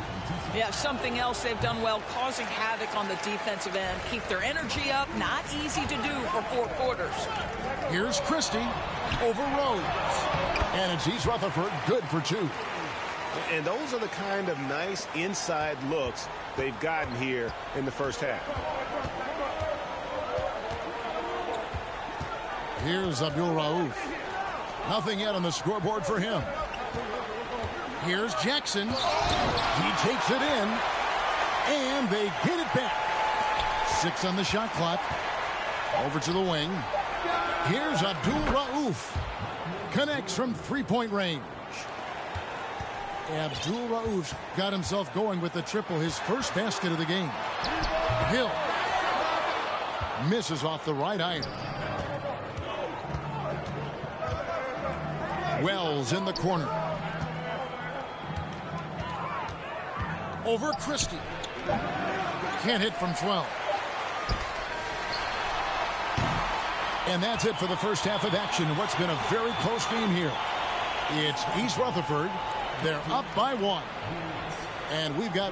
Yeah, something else they've done well, causing havoc on the defensive end. Keep their energy up. Not easy to do for 4 quarters. Here's Christie over Rose. And it's East Rutherford, good for 2. And those are the kind of nice inside looks they've gotten here in the first half. Here's Abdul Rauf. Nothing yet on the scoreboard for him. Here's Jackson. He takes it in. And they get it back. 6 on the shot clock. Over to the wing. Here's Abdul Rauf. Connects from 3-point range. Abdul Rauf got himself going with the triple, his first basket of the game. Hill misses off the right iron. Wells in the corner. Over Christie. Can't hit from 12. And that's it for the first half of action. What's been a very close game here. It's East Rutherford. They're up by 1. And we've got...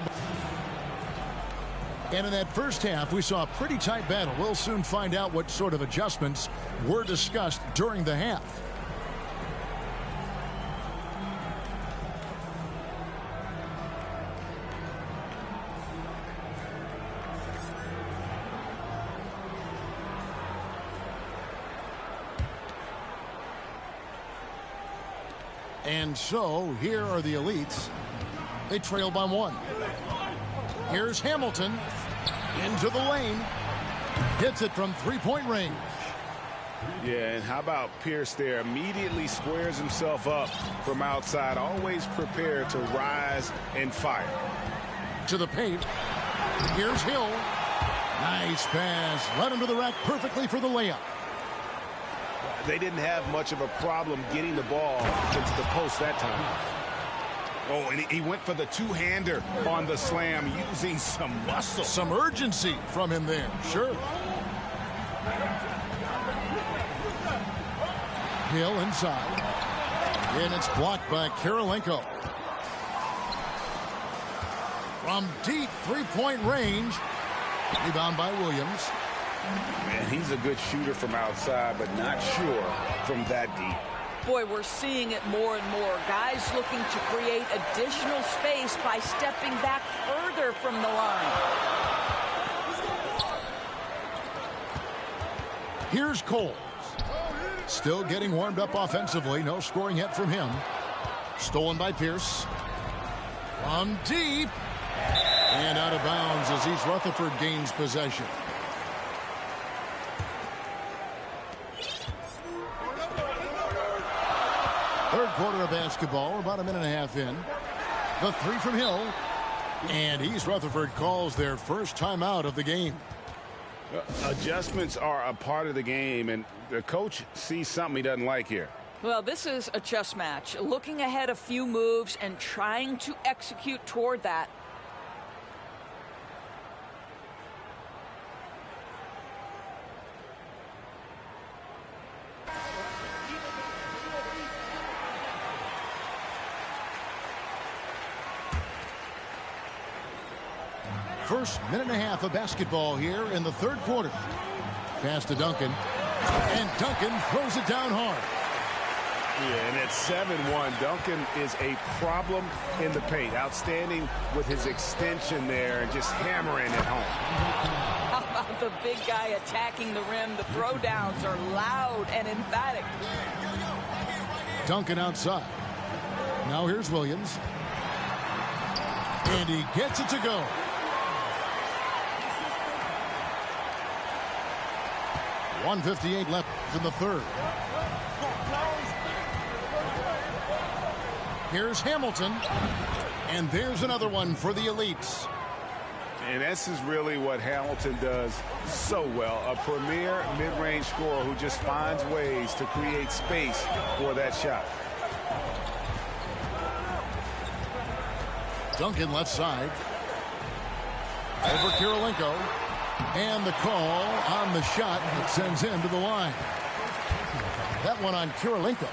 And in that first half, we saw a pretty tight battle. We'll soon find out what sort of adjustments were discussed during the half. And so, here are the elites. They trail by 1. Here's Hamilton. Into the lane. Hits it from 3-point range. Yeah, and how about Pierce there? Immediately squares himself up from outside. Always prepared to rise and fire. To the paint. Here's Hill. Nice pass. Led him to the rack perfectly for the layup. They didn't have much of a problem getting the ball into the post that time. Oh, and he went for the two-hander on the slam, using some muscle. Some urgency from him there, sure. Hill inside. And it's blocked by Kirilenko. From deep three-point range. Rebound by Williams. Man, he's a good shooter from outside, but not sure from that deep. Boy, we're seeing it more and more. Guys looking to create additional space by stepping back further from the line. Here's Coles. Still getting warmed up offensively. No scoring yet from him. Stolen by Pierce. From deep. And out of bounds as East Rutherford gains possession. Third quarter of basketball. We're about a minute and a half in. The three from Hill. And East Rutherford calls their first timeout of the game. Adjustments are a part of the game, and the coach sees something he doesn't like here. Well, this is a chess match. Looking ahead a few moves and trying to execute toward that. First minute and a half of basketball here in the third quarter. Pass to Duncan. And Duncan throws it down hard. Yeah, and it's 7-1. Duncan is a problem in the paint. Outstanding with his extension there and just hammering it home. How about the big guy attacking the rim? The throwdowns are loud and emphatic. Duncan outside. Now here's Williams. And he gets it to go. 1:58 left in the third. Here's Hamilton. And there's another one for the elites. And this is really what Hamilton does so well. A premier mid-range scorer who just finds ways to create space for that shot. Duncan left side. Over Kirilenko. And the call on the shot that sends him to the line. That one on Kirilenko.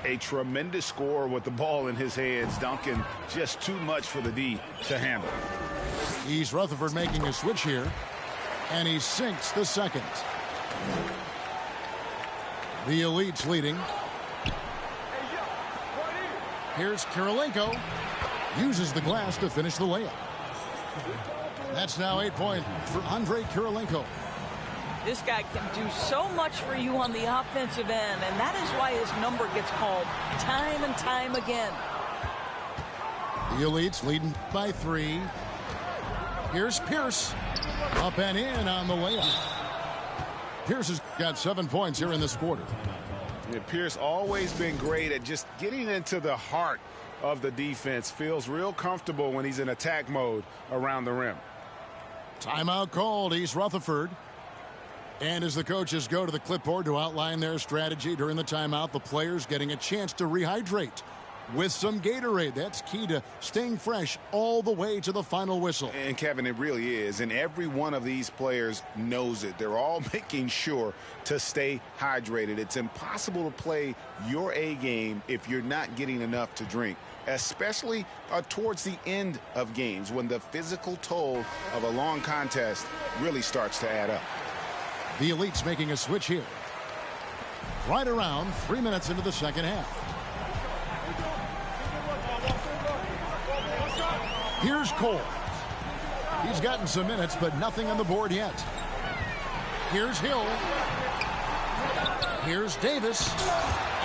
A tremendous scorer with the ball in his hands. Duncan just too much for the D to handle. East Rutherford making a switch here. And he sinks the second. The elites leading. Here's Kirilenko. Uses the glass to finish the layup. That's now 8 points for Andre Kirilenko. This guy can do so much for you on the offensive end, and that is why his number gets called time and time again. The elites leading by 3. Here's Pierce. Up and in on the layup. Pierce has got 7 points here in this quarter. Yeah, Pierce always been great at just getting into the heart of the defense. Feels real comfortable when he's in attack mode around the rim. Timeout called, East Rutherford. And as the coaches go to the clipboard to outline their strategy during the timeout, the players getting a chance to rehydrate with some Gatorade. That's key to staying fresh all the way to the final whistle. And Kevin, it really is. And every one of these players knows it. They're all making sure to stay hydrated. It's impossible to play your A game if you're not getting enough to drink, especially towards the end of games when the physical toll of a long contest really starts to add up. The elites making a switch here. Right around 3 minutes into the second half. Here's Cole. He's gotten some minutes, but nothing on the board yet. Here's Hill. Here's Davis.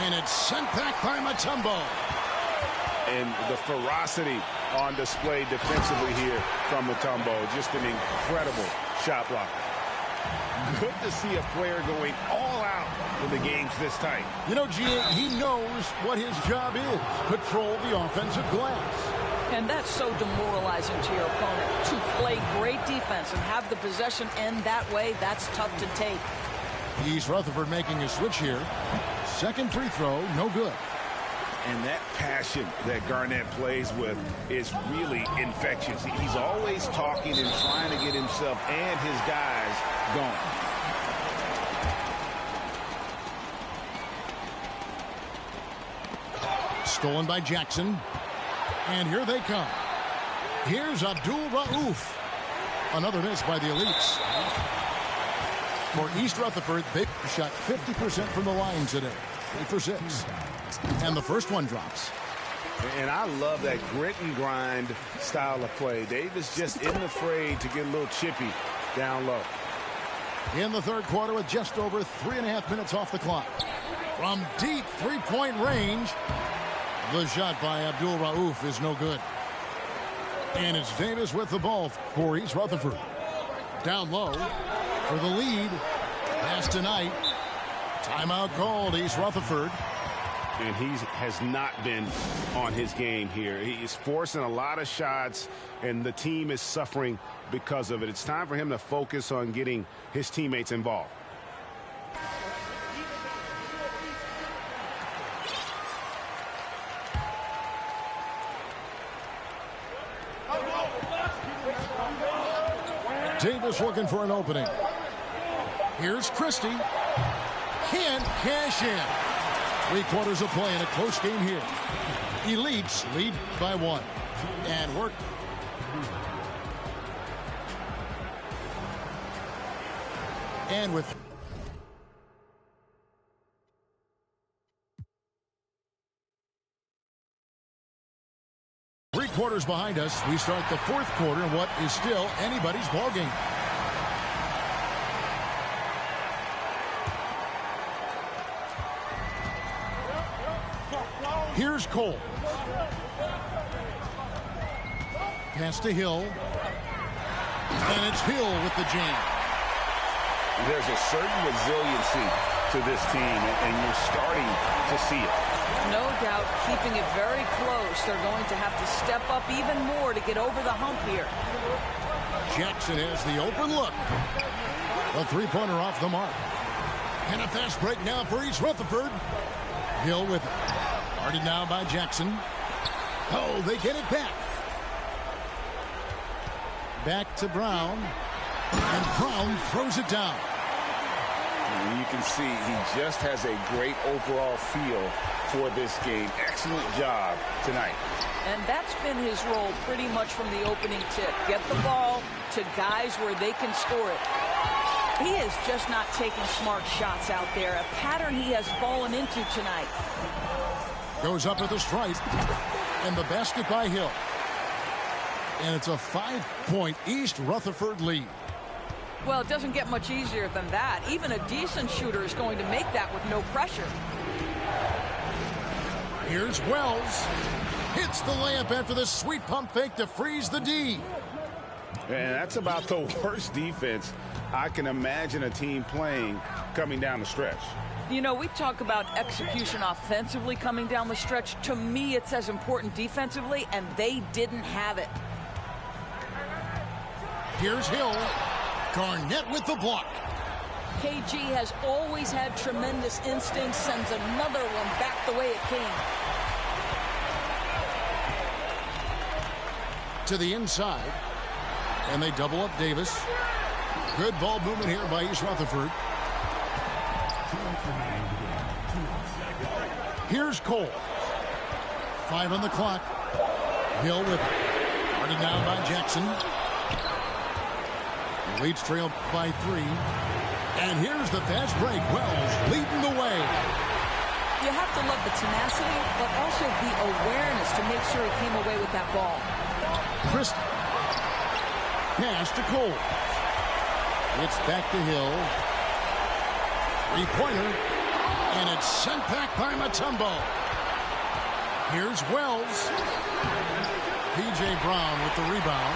And it's sent back by Mutombo. And the ferocity on display defensively here from Mutombo. Just an incredible shot blocker. Good to see a player going all out when the game's this tight. You know, G.A., he knows what his job is. Control the offensive glass. And that's so demoralizing to your opponent. To play great defense and have the possession end that way, that's tough to take. East Rutherford making a switch here. Second free throw, no good. And that passion that Garnett plays with is really infectious. He's always talking and trying to get himself and his guys going. Stolen by Jackson. And here they come. Here's Abdul Rauf. Another miss by the Elites. For East Rutherford, they shot 50% from the line today. 3 for 6. And the first one drops. And I love that grit and grind style of play. Davis just isn't afraid to get a little chippy down low. In the third quarter with just over 3.5 minutes off the clock. From deep three-point range, the shot by Abdul Rauf is no good. And it's Davis with the ball for East Rutherford. Down low for the lead. Pass tonight. Timeout called, East Rutherford. And he has not been on his game here. He is forcing a lot of shots, and the team is suffering because of it. It's time for him to focus on getting his teammates involved. Davis looking for an opening. Here's Christie. Can't cash in. 3 quarters of play in a close game here. Elites lead by 1. And work. And with three quarters behind us, we start the fourth quarter in what is still anybody's ballgame. Here's Cole. Pass to Hill. And it's Hill with the jam. There's a certain resiliency to this team, and you're starting to see it. No doubt, keeping it very close. They're going to have to step up even more to get over the hump here. Jackson has the open look. A three-pointer off the mark. And a fast break now for East Rutherford. Hill with it. Guarded now by Jackson. Oh, they get it back. Back to Brown. And Brown throws it down. And you can see he just has a great overall feel for this game. Excellent job tonight. And that's been his role pretty much from the opening tip. Get the ball to guys where they can score it. He is just not taking smart shots out there. A pattern he has fallen into tonight. Goes up at the stripe. And the basket by Hill. And it's a 5-point East Rutherford lead. Well, it doesn't get much easier than that. Even a decent shooter is going to make that with no pressure. Here's Wells. Hits the layup after the sweet pump fake to freeze the D. And that's about the worst defense I can imagine a team playing coming down the stretch. You know, we talk about execution offensively coming down the stretch. To me, it's as important defensively, and they didn't have it. Here's Hill. Garnett with the block. KG has always had tremendous instincts, sends another one back the way it came. To the inside. And they double up Davis. Good ball movement here by East Rutherford. Here's Cole. 5 on the clock. Hill with it. Guarded down by Jackson. The Leeds trail by 3. And here's the fast break. Wells leading the way. You have to love the tenacity, but also the awareness to make sure he came away with that ball. Christie. Pass to Cole. It's back to Hill. 3-pointer. And it's sent back by Mutombo. Here's Wells. P.J. Brown with the rebound.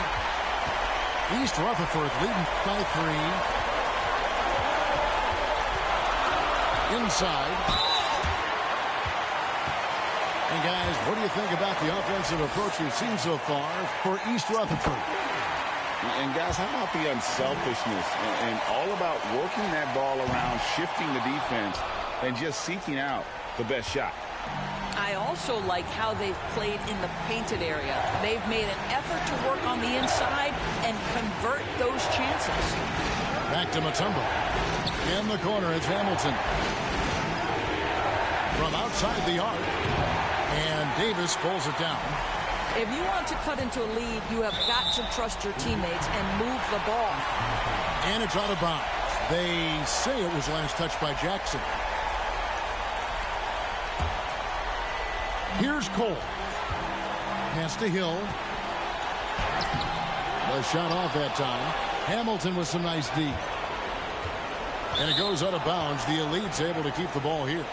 East Rutherford leading by 3. Inside. And guys, what do you think about the offensive approach we've seen so far for East Rutherford? And guys, how about the unselfishness and all about working that ball around, shifting the defense, and just seeking out the best shot? I also like how they've played in the painted area. They've made an effort to work on the inside and convert those chances. Back to Mutombo. In the corner, it's Hamilton. From outside the arc. And Davis pulls it down. If you want to cut into a lead, you have got to trust your teammates and move the ball. And it's out of bounds. They say it was last touched by Jackson. Here's Cole. Pass to Hill. A shot off that time. Hamilton with some nice D. And it goes out of bounds. The Elite's able to keep the ball here.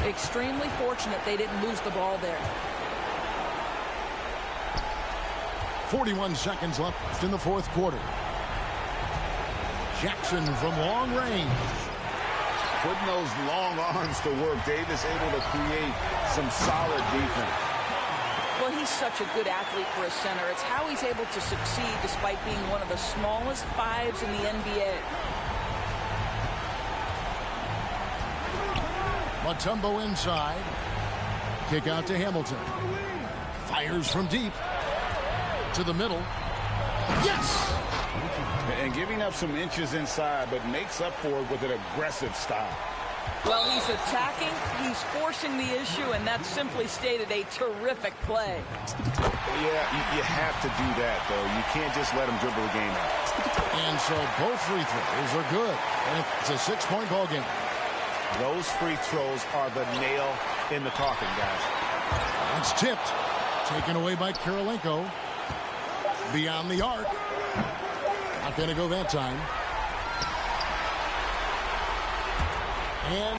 Extremely fortunate they didn't lose the ball there. 41 seconds left in the fourth quarter. Jackson from long range. Putting those long arms to work. Davis able to create some solid defense. Well, he's such a good athlete for a center. It's how he's able to succeed despite being one of the smallest fives in the NBA. Mutombo inside. Kick out to Hamilton. Fires from deep. To the middle. Yes! And giving up some inches inside, but makes up for it with an aggressive style. Well, he's attacking, he's forcing the issue, and that's simply stated a terrific play. Yeah, you have to do that, though. You can't just let him dribble the game out. And so both free throws are good. And it's a 6-point ball game. Those free throws are the nail in the coffin, guys. That's tipped. Taken away by Kirilenko. Beyond the arc. Not going to go that time. And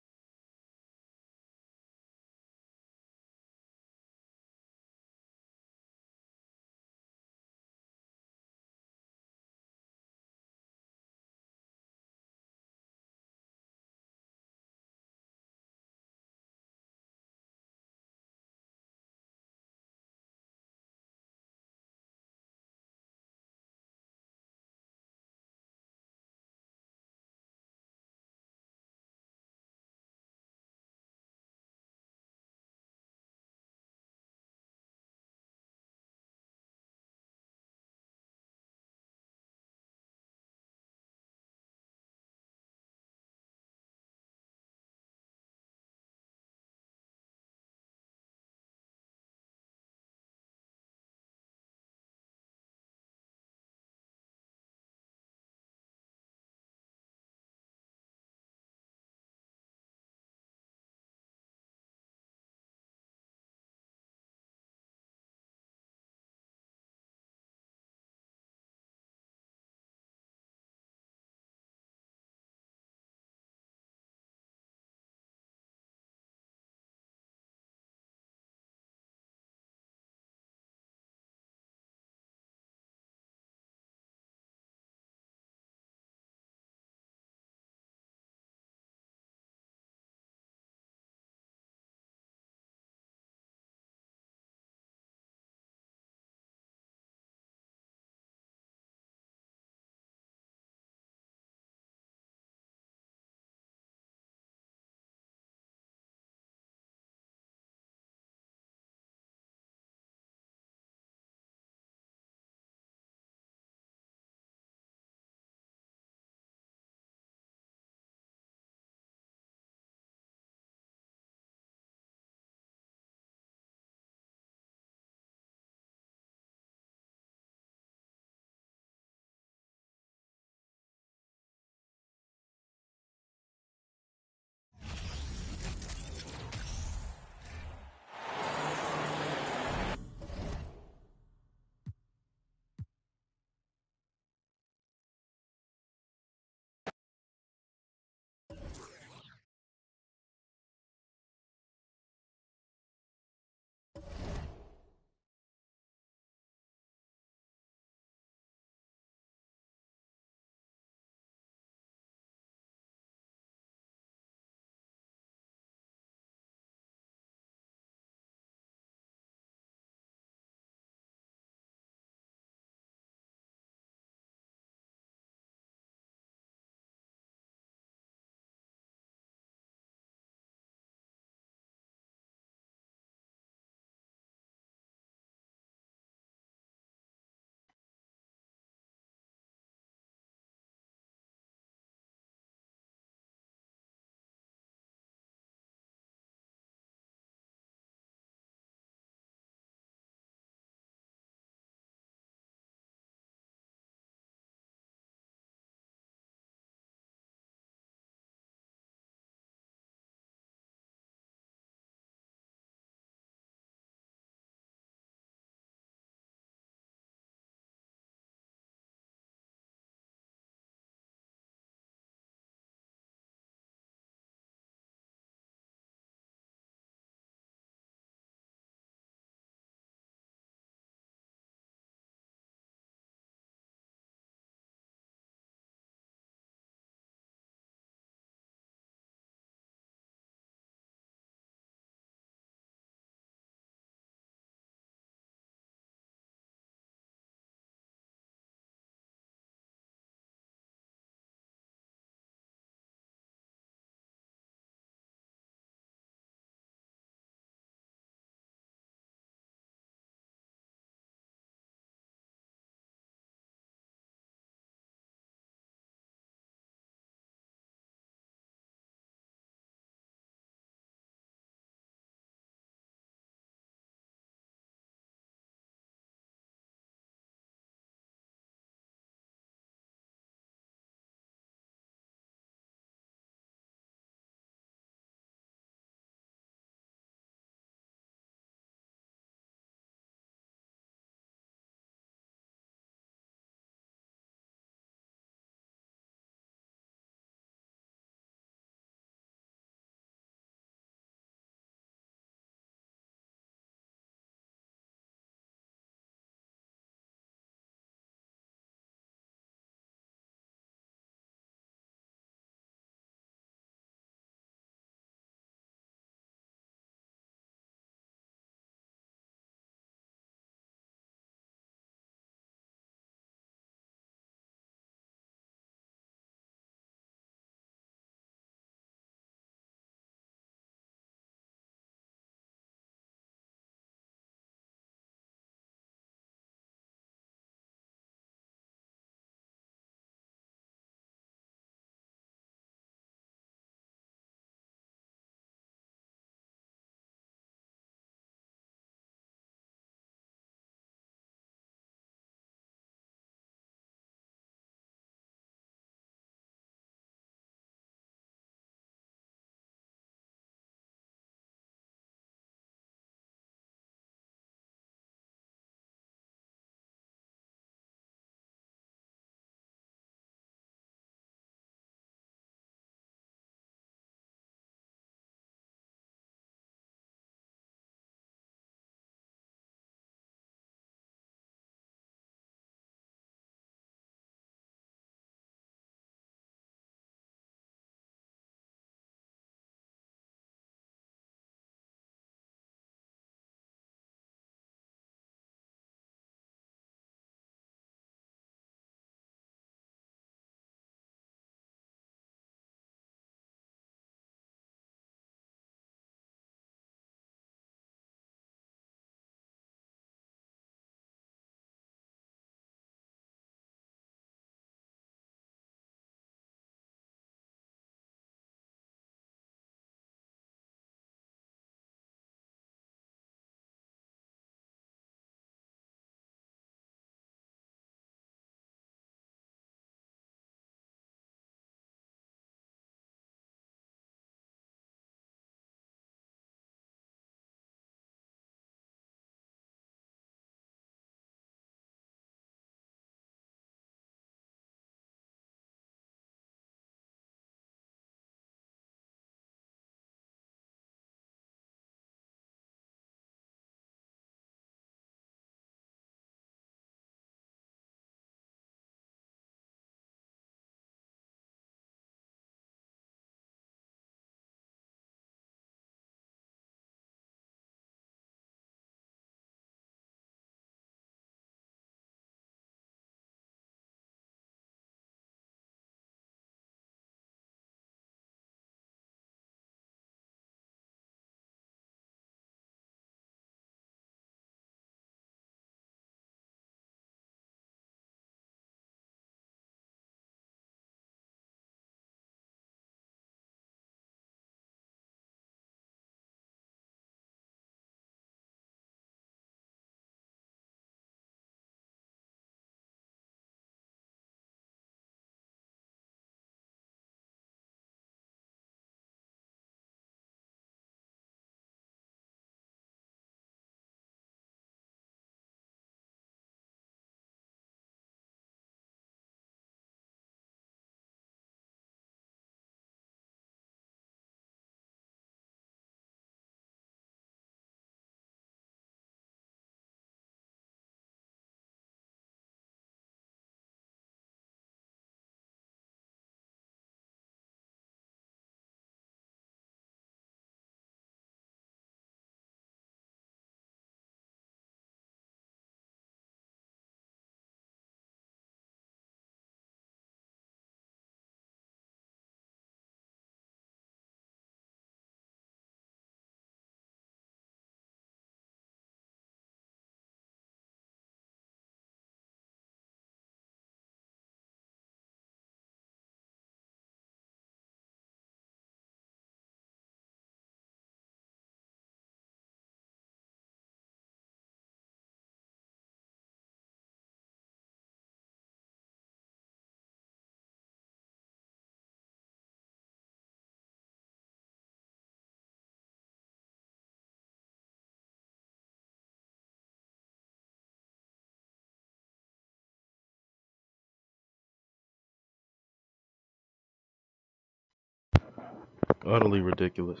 Utterly ridiculous.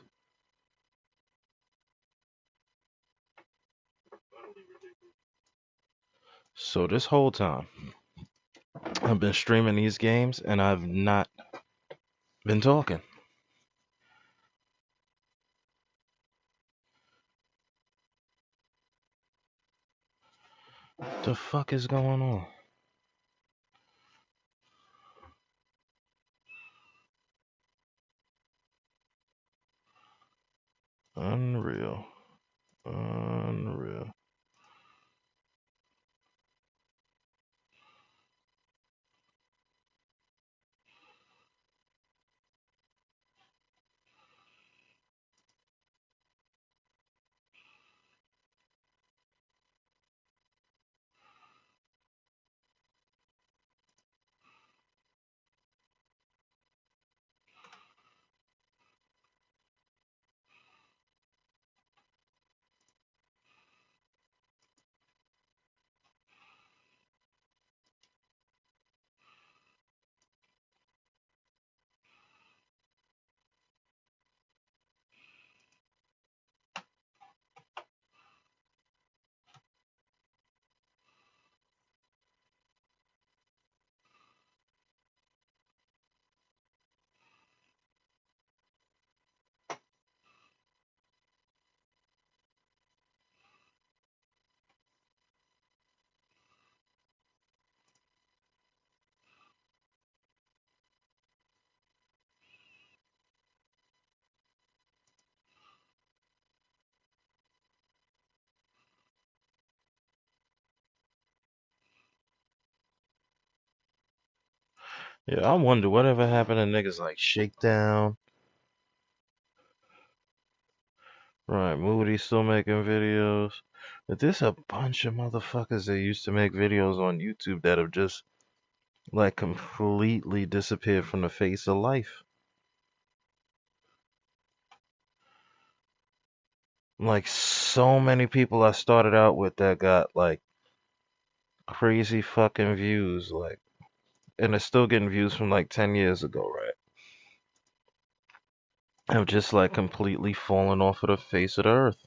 So this whole time, I've been streaming these games and I've not been talking. The fuck is going on? Unreal. Unreal. Yeah, I wonder whatever happened to niggas like Shakedown. Right, Moody's still making videos. But there's a bunch of motherfuckers that used to make videos on YouTube that have just like completely disappeared from the face of life. Like so many people I started out with that got like crazy fucking views, like, and they're still getting views from like 10 years ago, right? Have just like completely fallen off of the face of the earth.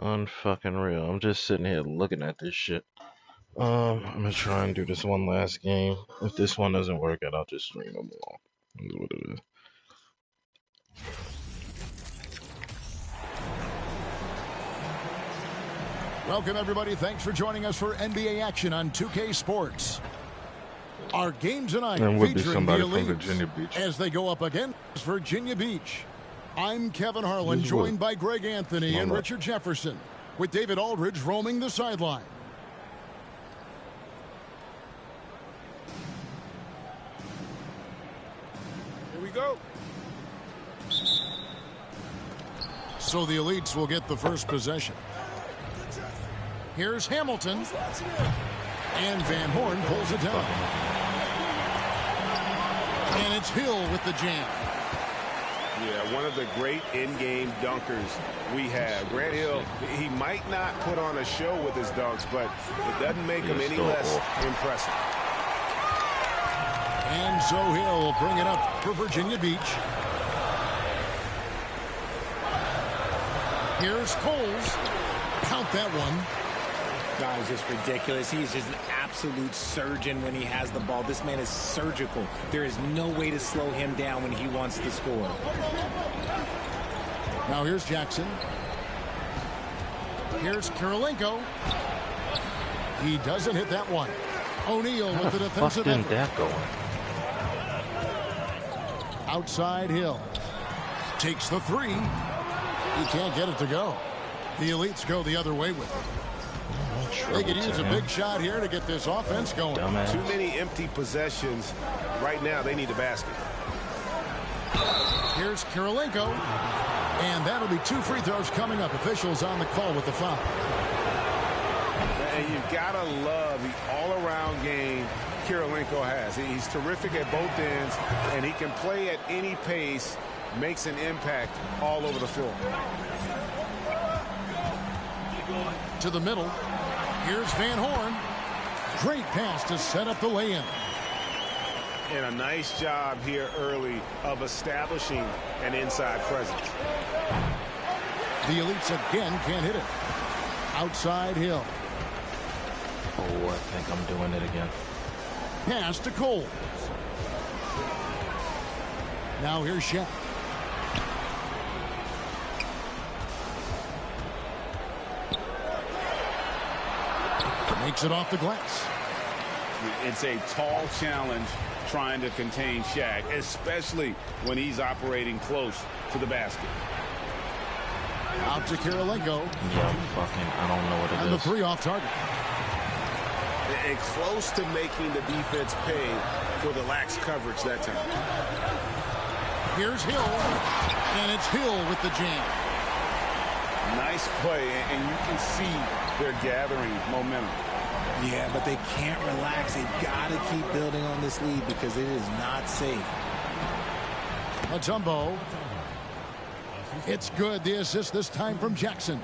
Unfucking real. I'm just sitting here looking at this shit. I'm gonna try and do this one last game. If this one doesn't work out, I'll just stream them all. That's what it is. Welcome, everybody. Thanks for joining us for NBA action on 2K Sports. Our game tonight featuring the Elites as they go up against Virginia Beach. I'm Kevin Harlan, joined by Greg Anthony and Richard Jefferson, with David Aldridge roaming the sideline. Here we go. So the Elites will get the first possession. Here's Hamilton. And Van Horn pulls it down. And it's Hill with the jam. Yeah, one of the great in-game dunkers we have. Grant Hill, he might not put on a show with his dunks, but it doesn't make him any less impressive. And so Hill will bring it up for Virginia Beach. Here's Coles. Count that one. Guy's just ridiculous. He's just an absolute surgeon when he has the ball. This man is surgical. There is no way to slow him down when he wants to score. Now here's Jackson. Here's Kirilenko. He doesn't hit that one. O'Neal with the defensive effort. That going? Outside Hill. Takes the three. He can't get it to go. The Elites go the other way with it. They could use a big shot here to get this offense going. Dumbass. Too many empty possessions. Right now, they need a basket. Here's Kirilenko. And that'll be 2 free throws coming up. Officials on the call with the foul. gotta love the all-around game Kirilenko has. He's terrific at both ends, and he can play at any pace, makes an impact all over the floor. To the middle. Here's Van Horn. Great pass to set up the lay-in. And a nice job here early of establishing an inside presence. The Elites again can't hit it. Outside Hill. Oh, I think I'm doing it again. Pass to Cole. Now here's Shaq. Makes it off the glass. It's a tall challenge trying to contain Shaq, especially when he's operating close to the basket. Out to Kirilenko. Yeah, I don't know what it is. And the three off target. And close to making the defense pay for the lax coverage that time. Here's Hill. And it's Hill with the jam. Nice play, and you can see they're gathering momentum. Yeah, but they can't relax. They've got to keep building on this lead because it is not safe. Mutombo. It's good. The assist this time from Jackson.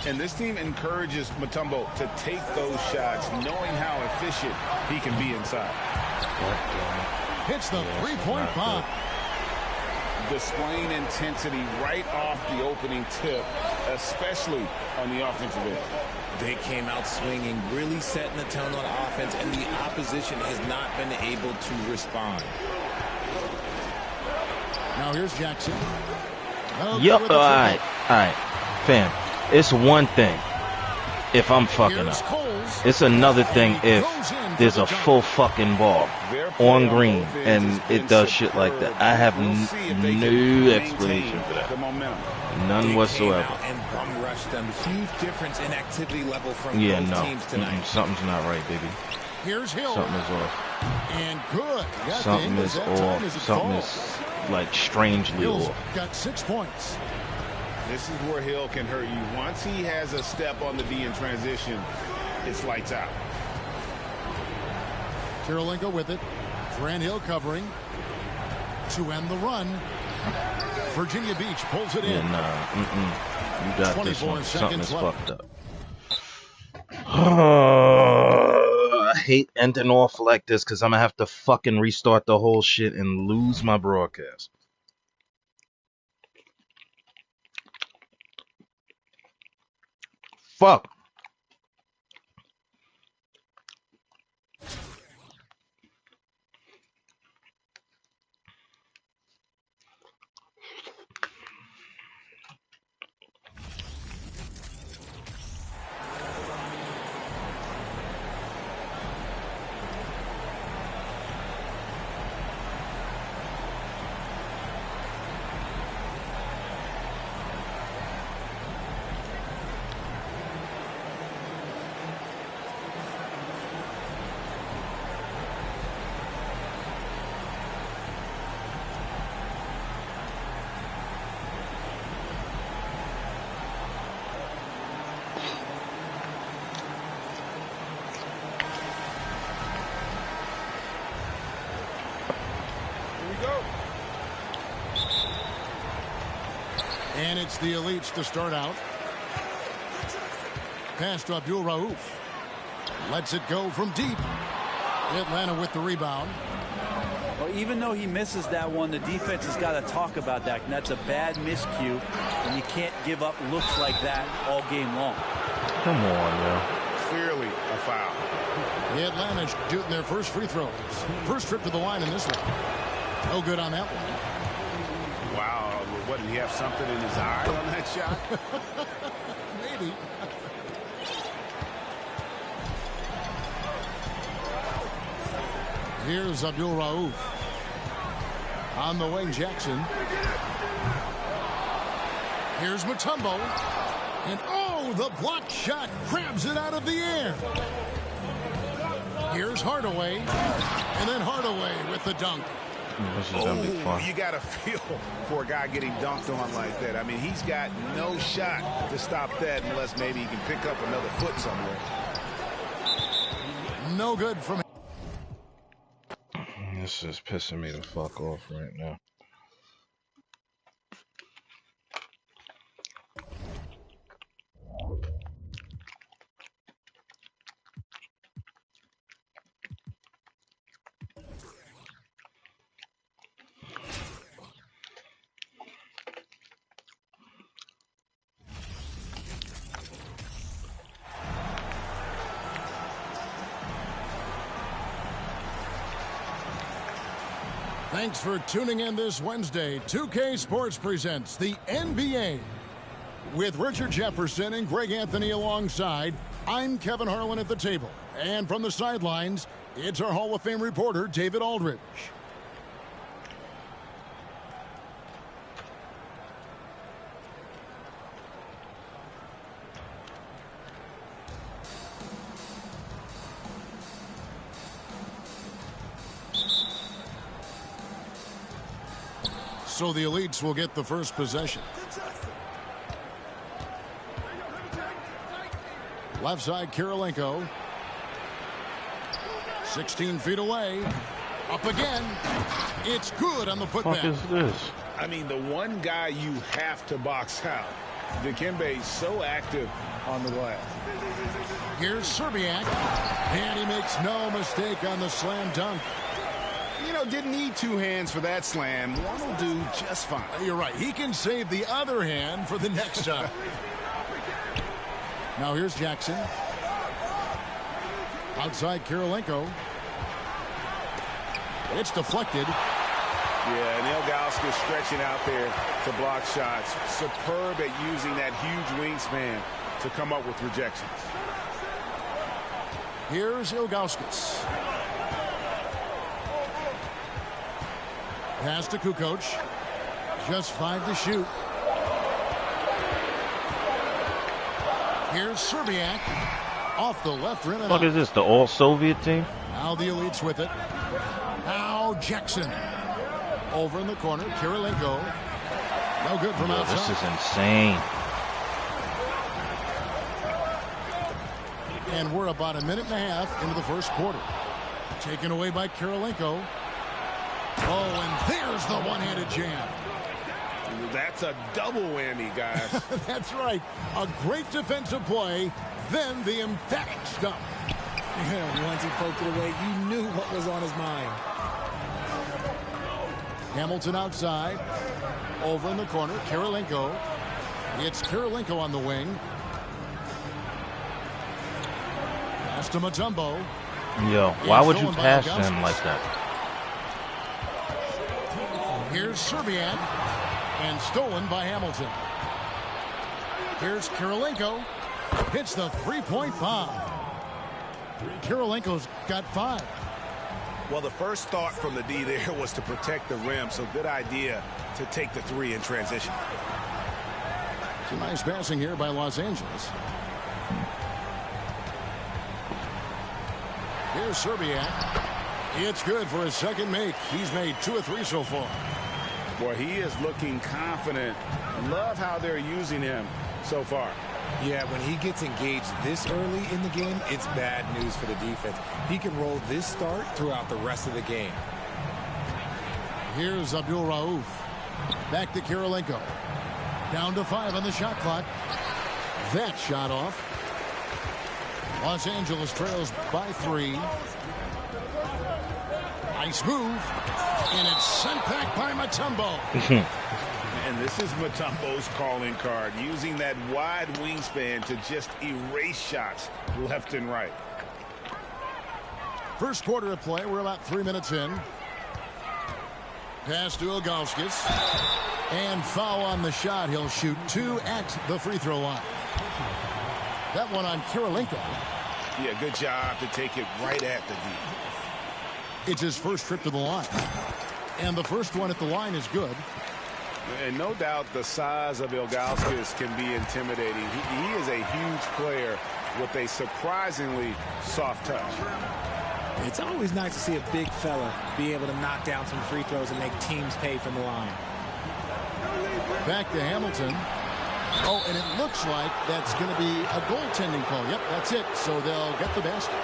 And this team encourages Mutombo to take those shots, knowing how efficient he can be inside. Hits the three-point bomb. Displaying intensity right off the opening tip, especially on the offensive end. They came out swinging, really setting the tone on offense, and the opposition has not been able to respond. Now here's Jackson. Yup, all right, fam. It's one thing if I'm fucking up. It's another thing if there's a full fucking ball on green and it does shit like that. I have no explanation for that. None whatsoever. And bum rush them. Huge difference in activity level from both teams tonight. Something's not right, baby. Here's Hill. Something is off. And good. Something is off. Something is like strangely off. Got 6 points. This is where Hill can hurt you. Once he has a step on the D in transition, it's lights out. Kirilenko with it. Grant Hill covering to end the run. Virginia Beach pulls it in. You got this one. Something is fucked up. I hate ending off like this because I'm going to have to fucking restart the whole shit and lose my broadcast. Fuck. And it's the Elites to start out. Pass to Abdul Rauf. Lets it go from deep. Atlanta with the rebound. Well, even though he misses that one, the defense has got to talk about that. And that's a bad miscue. And you can't give up looks like that all game long. Come on, man. Clearly a foul. Atlanta shooting their first free throws. First trip to the line in this one. No good on that one. Wow. What, did he have something in his eye on that shot? Maybe. Here's Abdul Rauf. On the wing, Jackson. Here's Mutombo. And oh, the block shot grabs it out of the air. Here's Hardaway. And then Hardaway with the dunk. This is gonna be fun. You got to feel for a guy getting dunked on like that. I mean, he's got no shot to stop that unless maybe he can pick up another foot somewhere. No good from. This is pissing me the fuck off right now. Thanks for tuning in this Wednesday. 2K Sports presents the NBA. With Richard Jefferson and Greg Anthony alongside, I'm Kevin Harlan at the table. And from the sidelines, it's our Hall of Fame reporter, David Aldridge. So the elites will get the first possession. Left side, Kirilenko. 16 feet away. Up again. It's good on the putback. What is this? I mean, the one guy you have to box out. Dikembe is so active on the glass. Here's Serbiak. And he makes no mistake on the slam dunk. You know, didn't need two hands for that slam. One will do just fine. You're right. He can save the other hand for the next time. Now here's Jackson. Outside Kirilenko. It's deflected. Yeah, and Ilgauskas stretching out there to block shots. Superb at using that huge wingspan to come up with rejections. Here's Ilgauskas. Pass to Kukoc. Just 5 to shoot. Here's Serbiak. Off the left rim. What is this, the all-Soviet team? Now the elites with it. Now Jackson. Over in the corner. Kirilenko. No good from outside. This is insane. And we're about a minute and a half into the first quarter. Taken away by Kirilenko. Oh, and there's the one-handed jam. That's a double whammy, guys. That's right. A great defensive play, then the emphatic stuff. Yeah, once he poked it away, you knew what was on his mind. Hamilton outside. Over in the corner, Kirilenko. It's Kirilenko on the wing. Pass to Mutombo. Yo, why would you pass him like that? Here's Serbiak, and stolen by Hamilton. Here's Kirilenko. Hits the three-point bomb. Kirilenko's got 5. Well, the first thought from the D there was to protect the rim, so good idea to take the 3 in transition. Some nice passing here by Los Angeles. Here's Serbiak. It's good for his second make. He's made 2 of 3 so far. Boy, he is looking confident. Love how they're using him so far. Yeah, when he gets engaged this early in the game, it's bad news for the defense. He can roll this start throughout the rest of the game. Here's Abdul Rauf. Back to Kirilenko. Down to 5 on the shot clock. That shot off. Los Angeles trails by 3. Nice move. And it's sent back by Mutombo. And this is Mutombo's calling card, using that wide wingspan to just erase shots left and right. First quarter of play. We're about 3 minutes in. Pass to Ilgauskas. And foul on the shot. He'll shoot 2 at the free throw line. That one on Kirilenko. Yeah, good job to take it right at the D. It's his first trip to the line. And the first one at the line is good. And no doubt the size of Ilgauskas can be intimidating. He is a huge player with a surprisingly soft touch. It's always nice to see a big fella be able to knock down some free throws and make teams pay from the line. Back to Hamilton. Oh, and it looks like that's going to be a goaltending call. Yep, that's it. So they'll get the basket.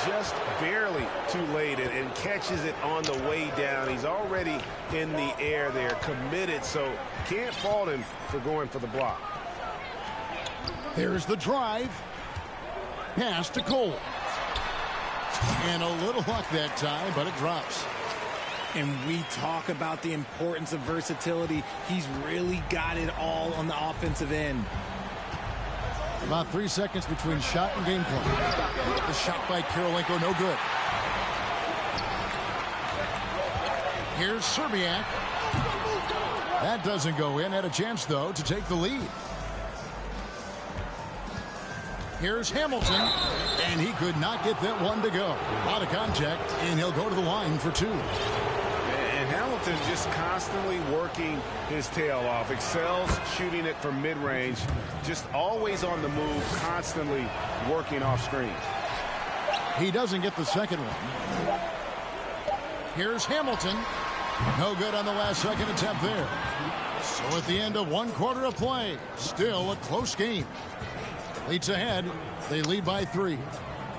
just barely too late and catches it on the way down. He's already in the air there, committed, so can't fault him for going for the block. There's the drive. Pass to Cole. And a little luck that time, but it drops. And we talk about the importance of versatility. He's really got it all on the offensive end. About 3 seconds between shot and game play. The shot by Kirilenko, no good. Here's Serbiak. That doesn't go in. Had a chance, though, to take the lead. Here's Hamilton, and he could not get that one to go. Out of contact, and he'll go to the line for two. And Hamilton just constantly working his tail off, excels shooting it from mid-range, just always on the move, constantly working off screen. He doesn't get the second one. Here's Hamilton. No good on the last second attempt there. So at the end of 1 quarter of play, still a close game. Leads ahead. They lead by 3.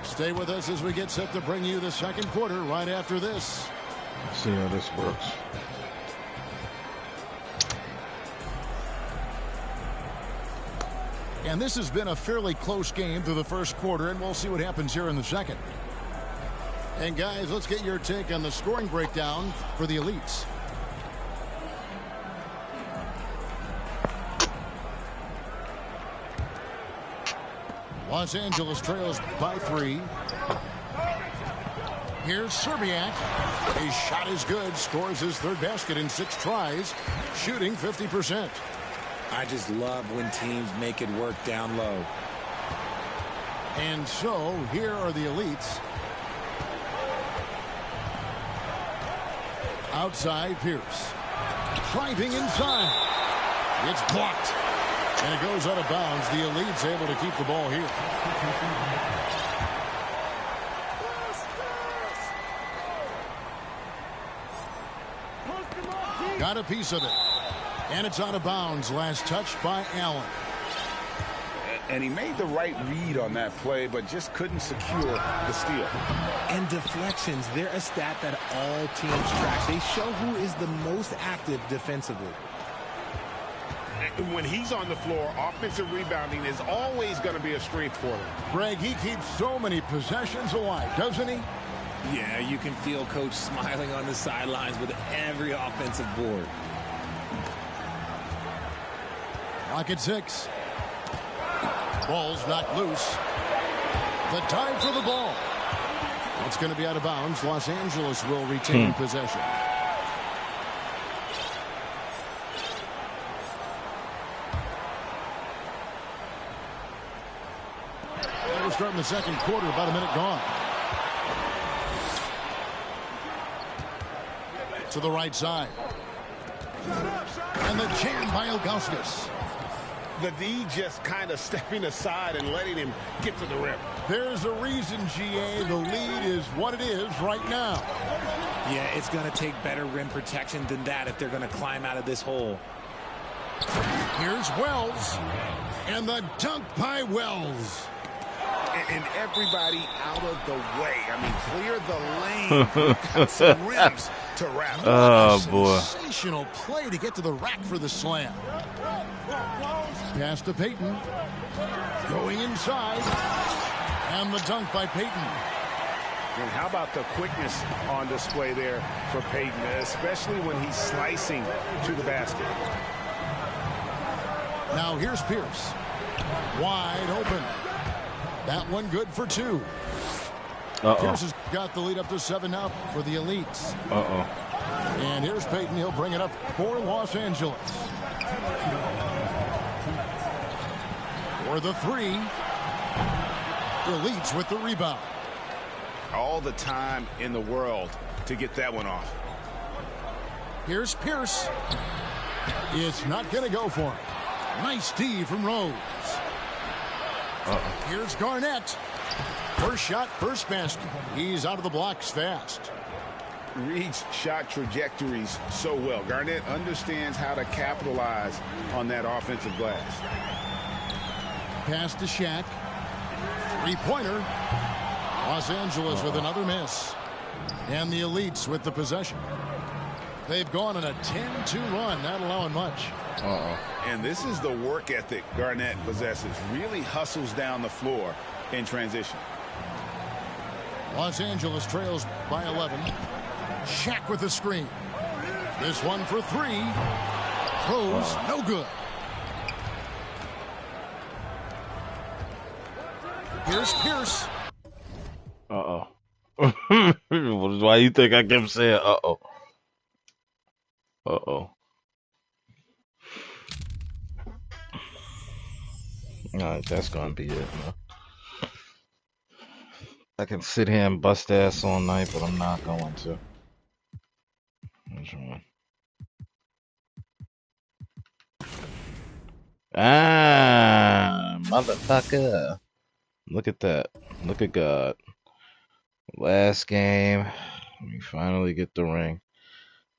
Stay with us as we get set to bring you the second quarter right after this. Let's see how this works. And this has been a fairly close game through the first quarter, and we'll see what happens here in the second. And guys, let's get your take on the scoring breakdown for the Elites. Los Angeles trails by 3. Here's Serbiak. His shot is good. Scores his third basket in 6 tries. Shooting 50%. I just love when teams make it work down low. And so here are the Elites. Outside Pierce. Driving inside. It's blocked. And it goes out of bounds. The Elite's able to keep the ball here. Got a piece of it. And it's out of bounds. Last touch by Allen. And he made the right read on that play, but just couldn't secure the steal. And deflections, they're a stat that all teams track. They show who is the most active defensively. When he's on the floor, offensive rebounding is always going to be a strength for him. Greg, he keeps so many possessions alive, doesn't he? Yeah, you can feel Coach smiling on the sidelines with every offensive board. Clock at 6. Ball's knocked loose. The time for the ball. It's going to be out of bounds. Los Angeles will retain possession. We're starting the second quarter, about a minute gone. To the right side. And the jam by Ilgauskas. The D just kind of stepping aside and letting him get to the rim. There's a reason, GA, the lead is what it is right now. Yeah, it's going to take better rim protection than that if they're going to climb out of this hole. Here's Wells. And the dunk by Wells. And everybody out of the way. I mean, clear the lane. Got some rims to wrap. Oh, boy. Sensational play to get to the rack for the slam. Pass to Payton. Going inside. And the dunk by Payton. And how about the quickness on display there for Payton, especially when he's slicing to the basket. Now here's Pierce. Wide open. That one good for 2. Pierce has got the lead up to 7 now for the Elites. And here's Payton. He'll bring it up for Los Angeles. For the 3. Elites with the rebound. All the time in the world to get that one off. Here's Pierce. It's not going to go for him. Nice D from Rose. Here's Garnett. First shot, first basket. He's out of the blocks fast. Reads shot trajectories so well. Garnett understands how to capitalize on that offensive glass. Pass to Shaq. 3-pointer. Los Angeles with another miss. And the Elites with the possession. They've gone on a 10-2 run, not allowing much. And this is the work ethic Garnett possesses. Really hustles down the floor in transition. Los Angeles trails by 11. Shaq with the screen. This one for three. Throws, no good. Here's Pierce. Why you think I kept saying uh-oh? Uh-oh. Alright, that's gonna be it, man. I can sit here and bust ass all night, but I'm not going to. Which one? Ah, motherfucker. Look at that. Look at God. Last game, we finally get the ring.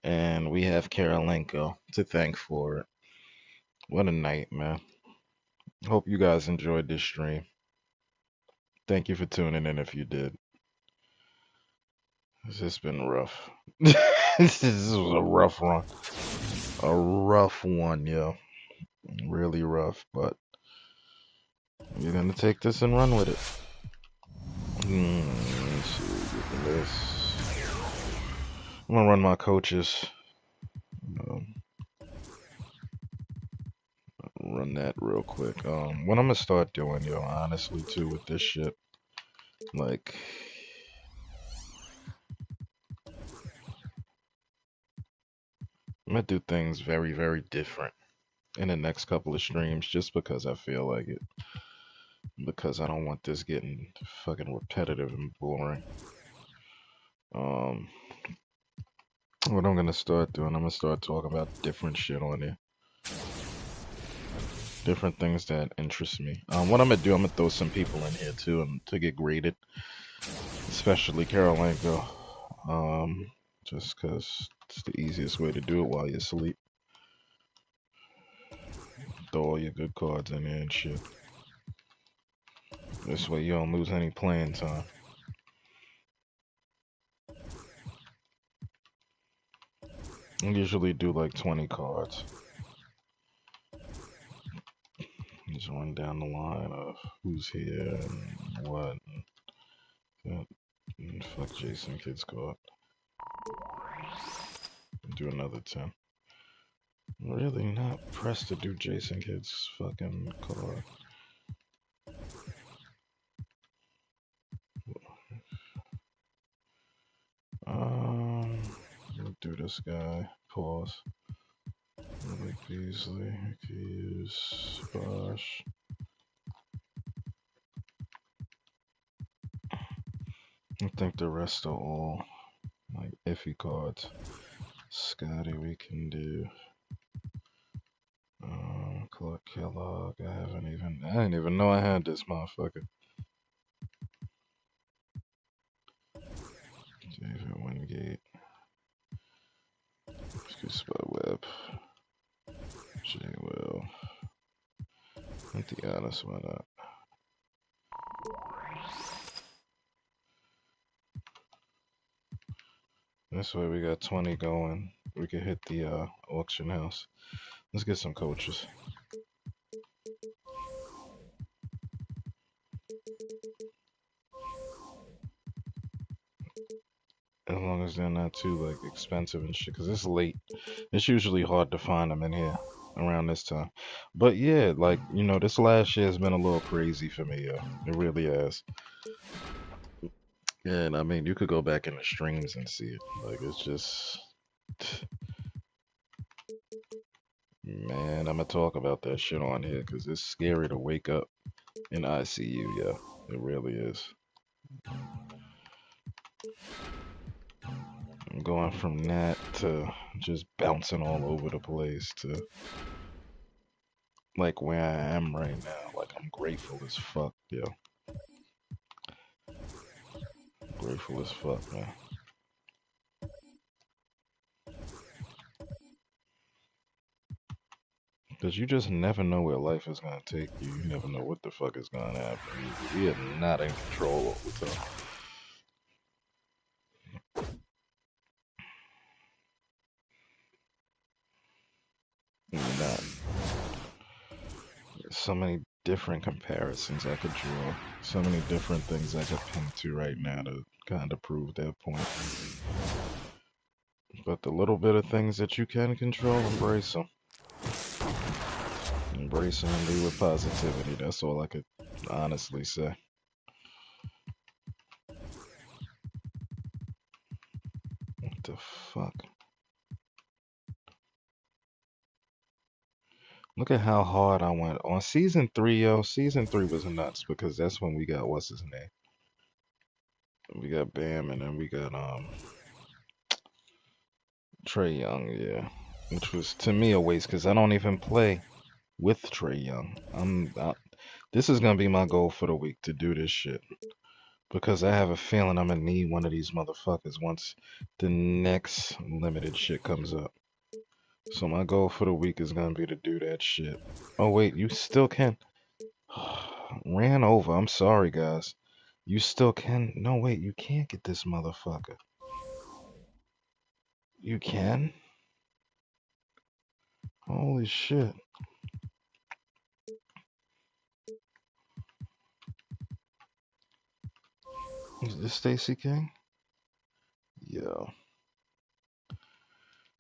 And we have Karolinko to thank for it. What a night, man. Hope you guys enjoyed this stream. Thank you for tuning in if you did. This has been rough. This was a rough run. A rough one, yo. Really rough, but we're gonna take this and run with it. Let's see, get this. I'm gonna run my coaches. Run that real quick. What I'm gonna start doing, yo, honestly, too, with this shit, like, I'm gonna do things very, very different in the next couple of streams, just because I feel like it. Because I don't want this getting fucking repetitive and boring. What I'm gonna start doing, I'm gonna start talking about different shit on here. Different things that interest me. What I'm gonna do, I'm gonna throw some people in here too, and to get graded, especially Karolinko. Just cause it's the easiest way to do it while you're asleep. Throw all your good cards in there and shit. This way you don't lose any playing time. I usually do like 20 cards. Just run down the line of who's here and what. And fuck Jason Kidd's card. Do another 10. Really not pressed to do Jason Kidd's fucking card. We'll do this guy. Pause. Malik Beasley. We could use Bosh. I think the rest are all like iffy cards. Scotty, we can do. Clark Kellogg. I didn't even know I had this motherfucker. David Wingate. Spot Webb. J. Will. At the honest, why not? This way we got 20 going. We can hit the auction house. Let's get some coaches. As long as they're not too like expensive and shit, because it's late. It's usually hard to find them in here around this time. But yeah, like, you know, this last year has been a little crazy for me, yo. It really has. And I mean, you could go back in the streams and see it. Like, it's just, man, I'm gonna talk about that shit on here because it's scary to wake up in ICU, yo. It really is. I'm going from that to just bouncing all over the place to like where I am right now. Like, I'm grateful as fuck, yo. Grateful as fuck, man. Because you just never know where life is going to take you. You never know what the fuck is going to happen. We are not in control all the time. so many different comparisons I could draw. So many different things I could pin to right now to kind of prove that point. But the little bit of things that you can control, embrace them. Embrace them and lead with positivity. That's all I could honestly say. What the fuck? Look at how hard I went on season 3, yo. Season 3 was nuts because that's when we got what's his name. We got Bam, and then we got Trae Young, yeah, which was to me a waste because I don't even play with Trae Young. This is gonna be my goal for the week to do this shit because I have a feeling I'm gonna need one of these motherfuckers once the next limited shit comes up. So my goal for the week is gonna be to do that shit. Oh wait, you still can. Ran over. I'm sorry, guys. You still can. No, wait, you can't get this motherfucker. You can? Holy shit. Is this Stacey King? Yo.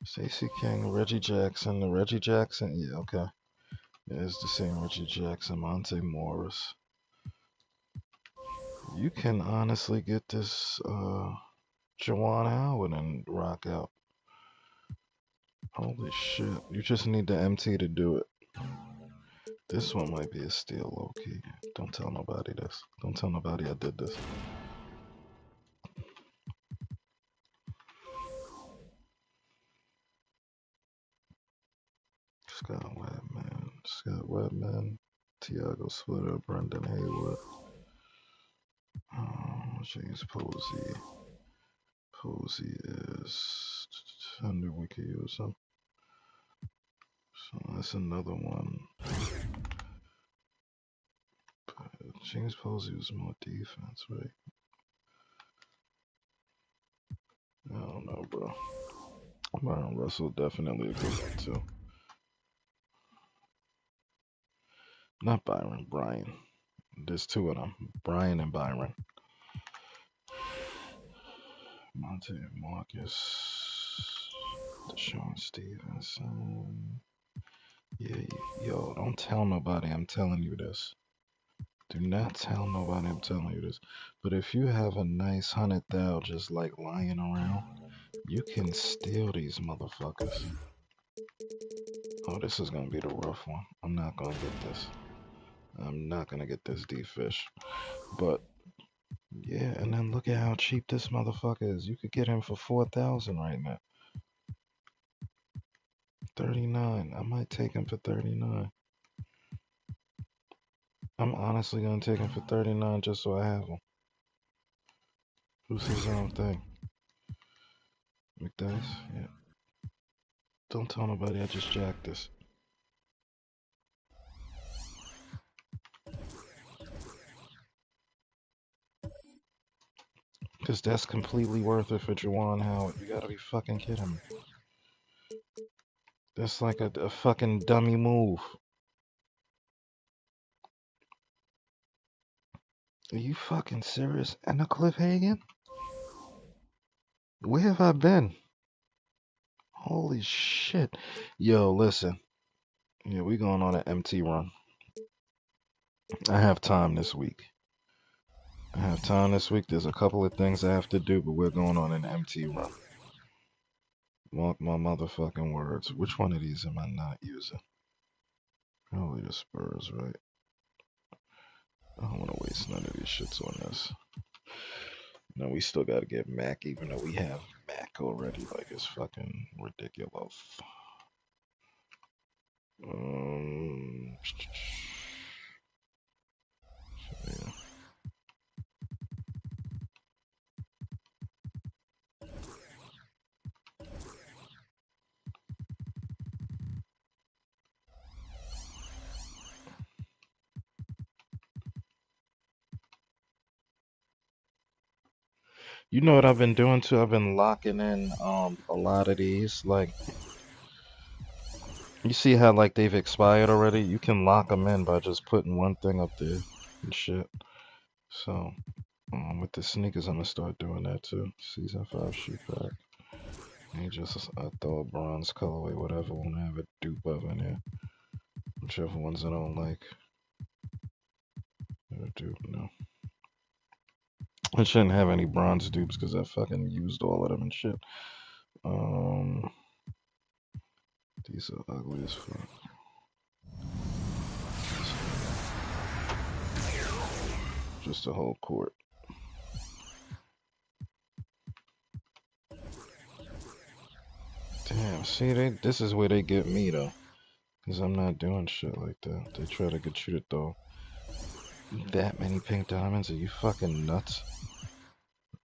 Stacey King, Reggie Jackson. The Reggie Jackson? Yeah, okay. Yeah, it's the same Reggie Jackson. Monte Morris. You can honestly get this Juwan Howard and rock out. Holy shit. You just need the MT to do it. This one might be a steal, low-key. Don't tell nobody this. Don't tell nobody I did this. Scott Webman, Tiago Splitter, Brendan Haywood, James Posey. Posey is under we could use him. So that's another one. But James Posey was more defense, right? I don't know, bro. Byron Russell definitely a good one too. Not Byron, Brian. There's two of them, Brian and Byron. Monte Marcus, Deshaun Stevenson. Yeah, yo, don't tell nobody I'm telling you this. Do not tell nobody I'm telling you this. But if you have a nice 100,000 just like lying around, you can steal these motherfuckers. Oh, this is gonna be the rough one. I'm not gonna get this. I'm not gonna get this D-Fish. But yeah, and then look at how cheap this motherfucker is. You could get him for 4,000 right now. 39. I might take him for 39. I'm honestly gonna take him for 39 just so I have him. Who's his own thing? McDice? Yeah. Don't tell nobody I just jacked this. Because that's completely worth it for Juwan Howard. You gotta be fucking kidding me. That's like a fucking dummy move. Are you fucking serious? And a Cliff Hagan? Where have I been? Holy shit. Yo, listen. Yeah, we going on an MT run. I have time this week. There's a couple of things I have to do, but we're going on an MT run. Mark my motherfucking words. Which one of these am I not using? Probably the Spurs, right? I don't want to waste none of these shits on this. No, we still got to get Mac, even though we have Mac already. Like, it's fucking ridiculous. Yeah. You know what I've been doing too? I've been locking in a lot of these. Like, You see how like they've expired already? You can lock them in by just putting one thing up there and shit. So with the sneakers, I'm gonna start doing that too. Season 5 shoe pack. And just throw a bronze colorway, whatever. Wanna have a dupe of in there. Whichever ones I don't like. A dupe, no. I shouldn't have any bronze dupes because I fucking used all of them and shit. These are ugly as fuck. Just a whole court. Damn, see, this is where they get me though. Because I'm not doing shit like that. They try to get you to throw that many pink diamonds. Are you fucking nuts?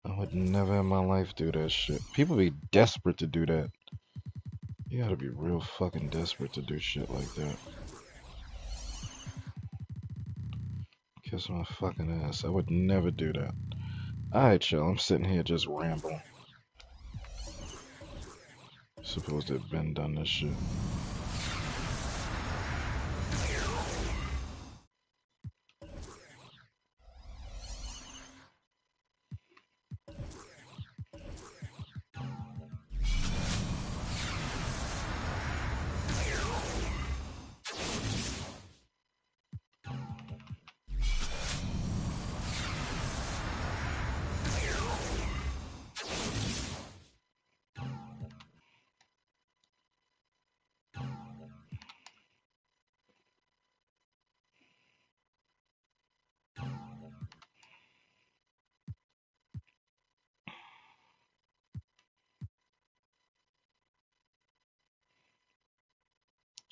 I would never in my life do that shit. People be desperate to do that. You gotta be real fucking desperate to do shit like that. Kiss my fucking ass. I would never do that. Alright, y'all. I'm sitting here just rambling. Supposed to have been done this shit.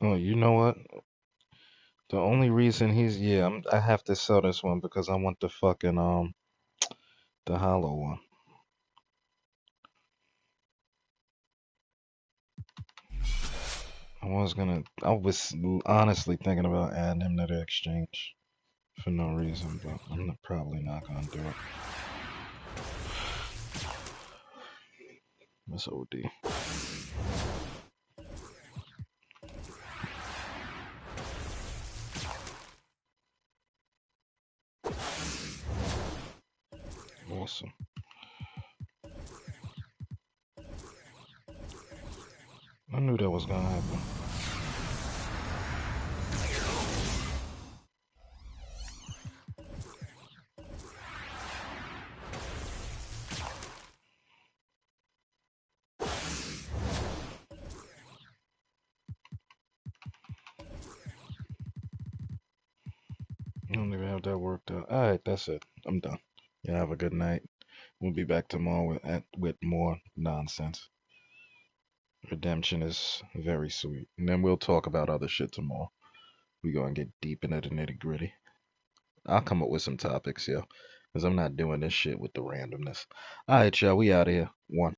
Oh, you know what? The only reason he's I have to sell this one because I want the fucking the hollow one. I was honestly thinking about adding him to the exchange for no reason, but I'm probably not gonna do it. That's OD. Awesome. I knew that was gonna happen. I don't even have that worked out. Alright, that's it. I'm done. Yeah, have a good night. We'll be back tomorrow with more nonsense. Redemption is very sweet. And then we'll talk about other shit tomorrow. We gonna get deep into the nitty gritty. I'll come up with some topics, yo. Because I'm not doing this shit with the randomness. Alright, y'all. We out of here. One.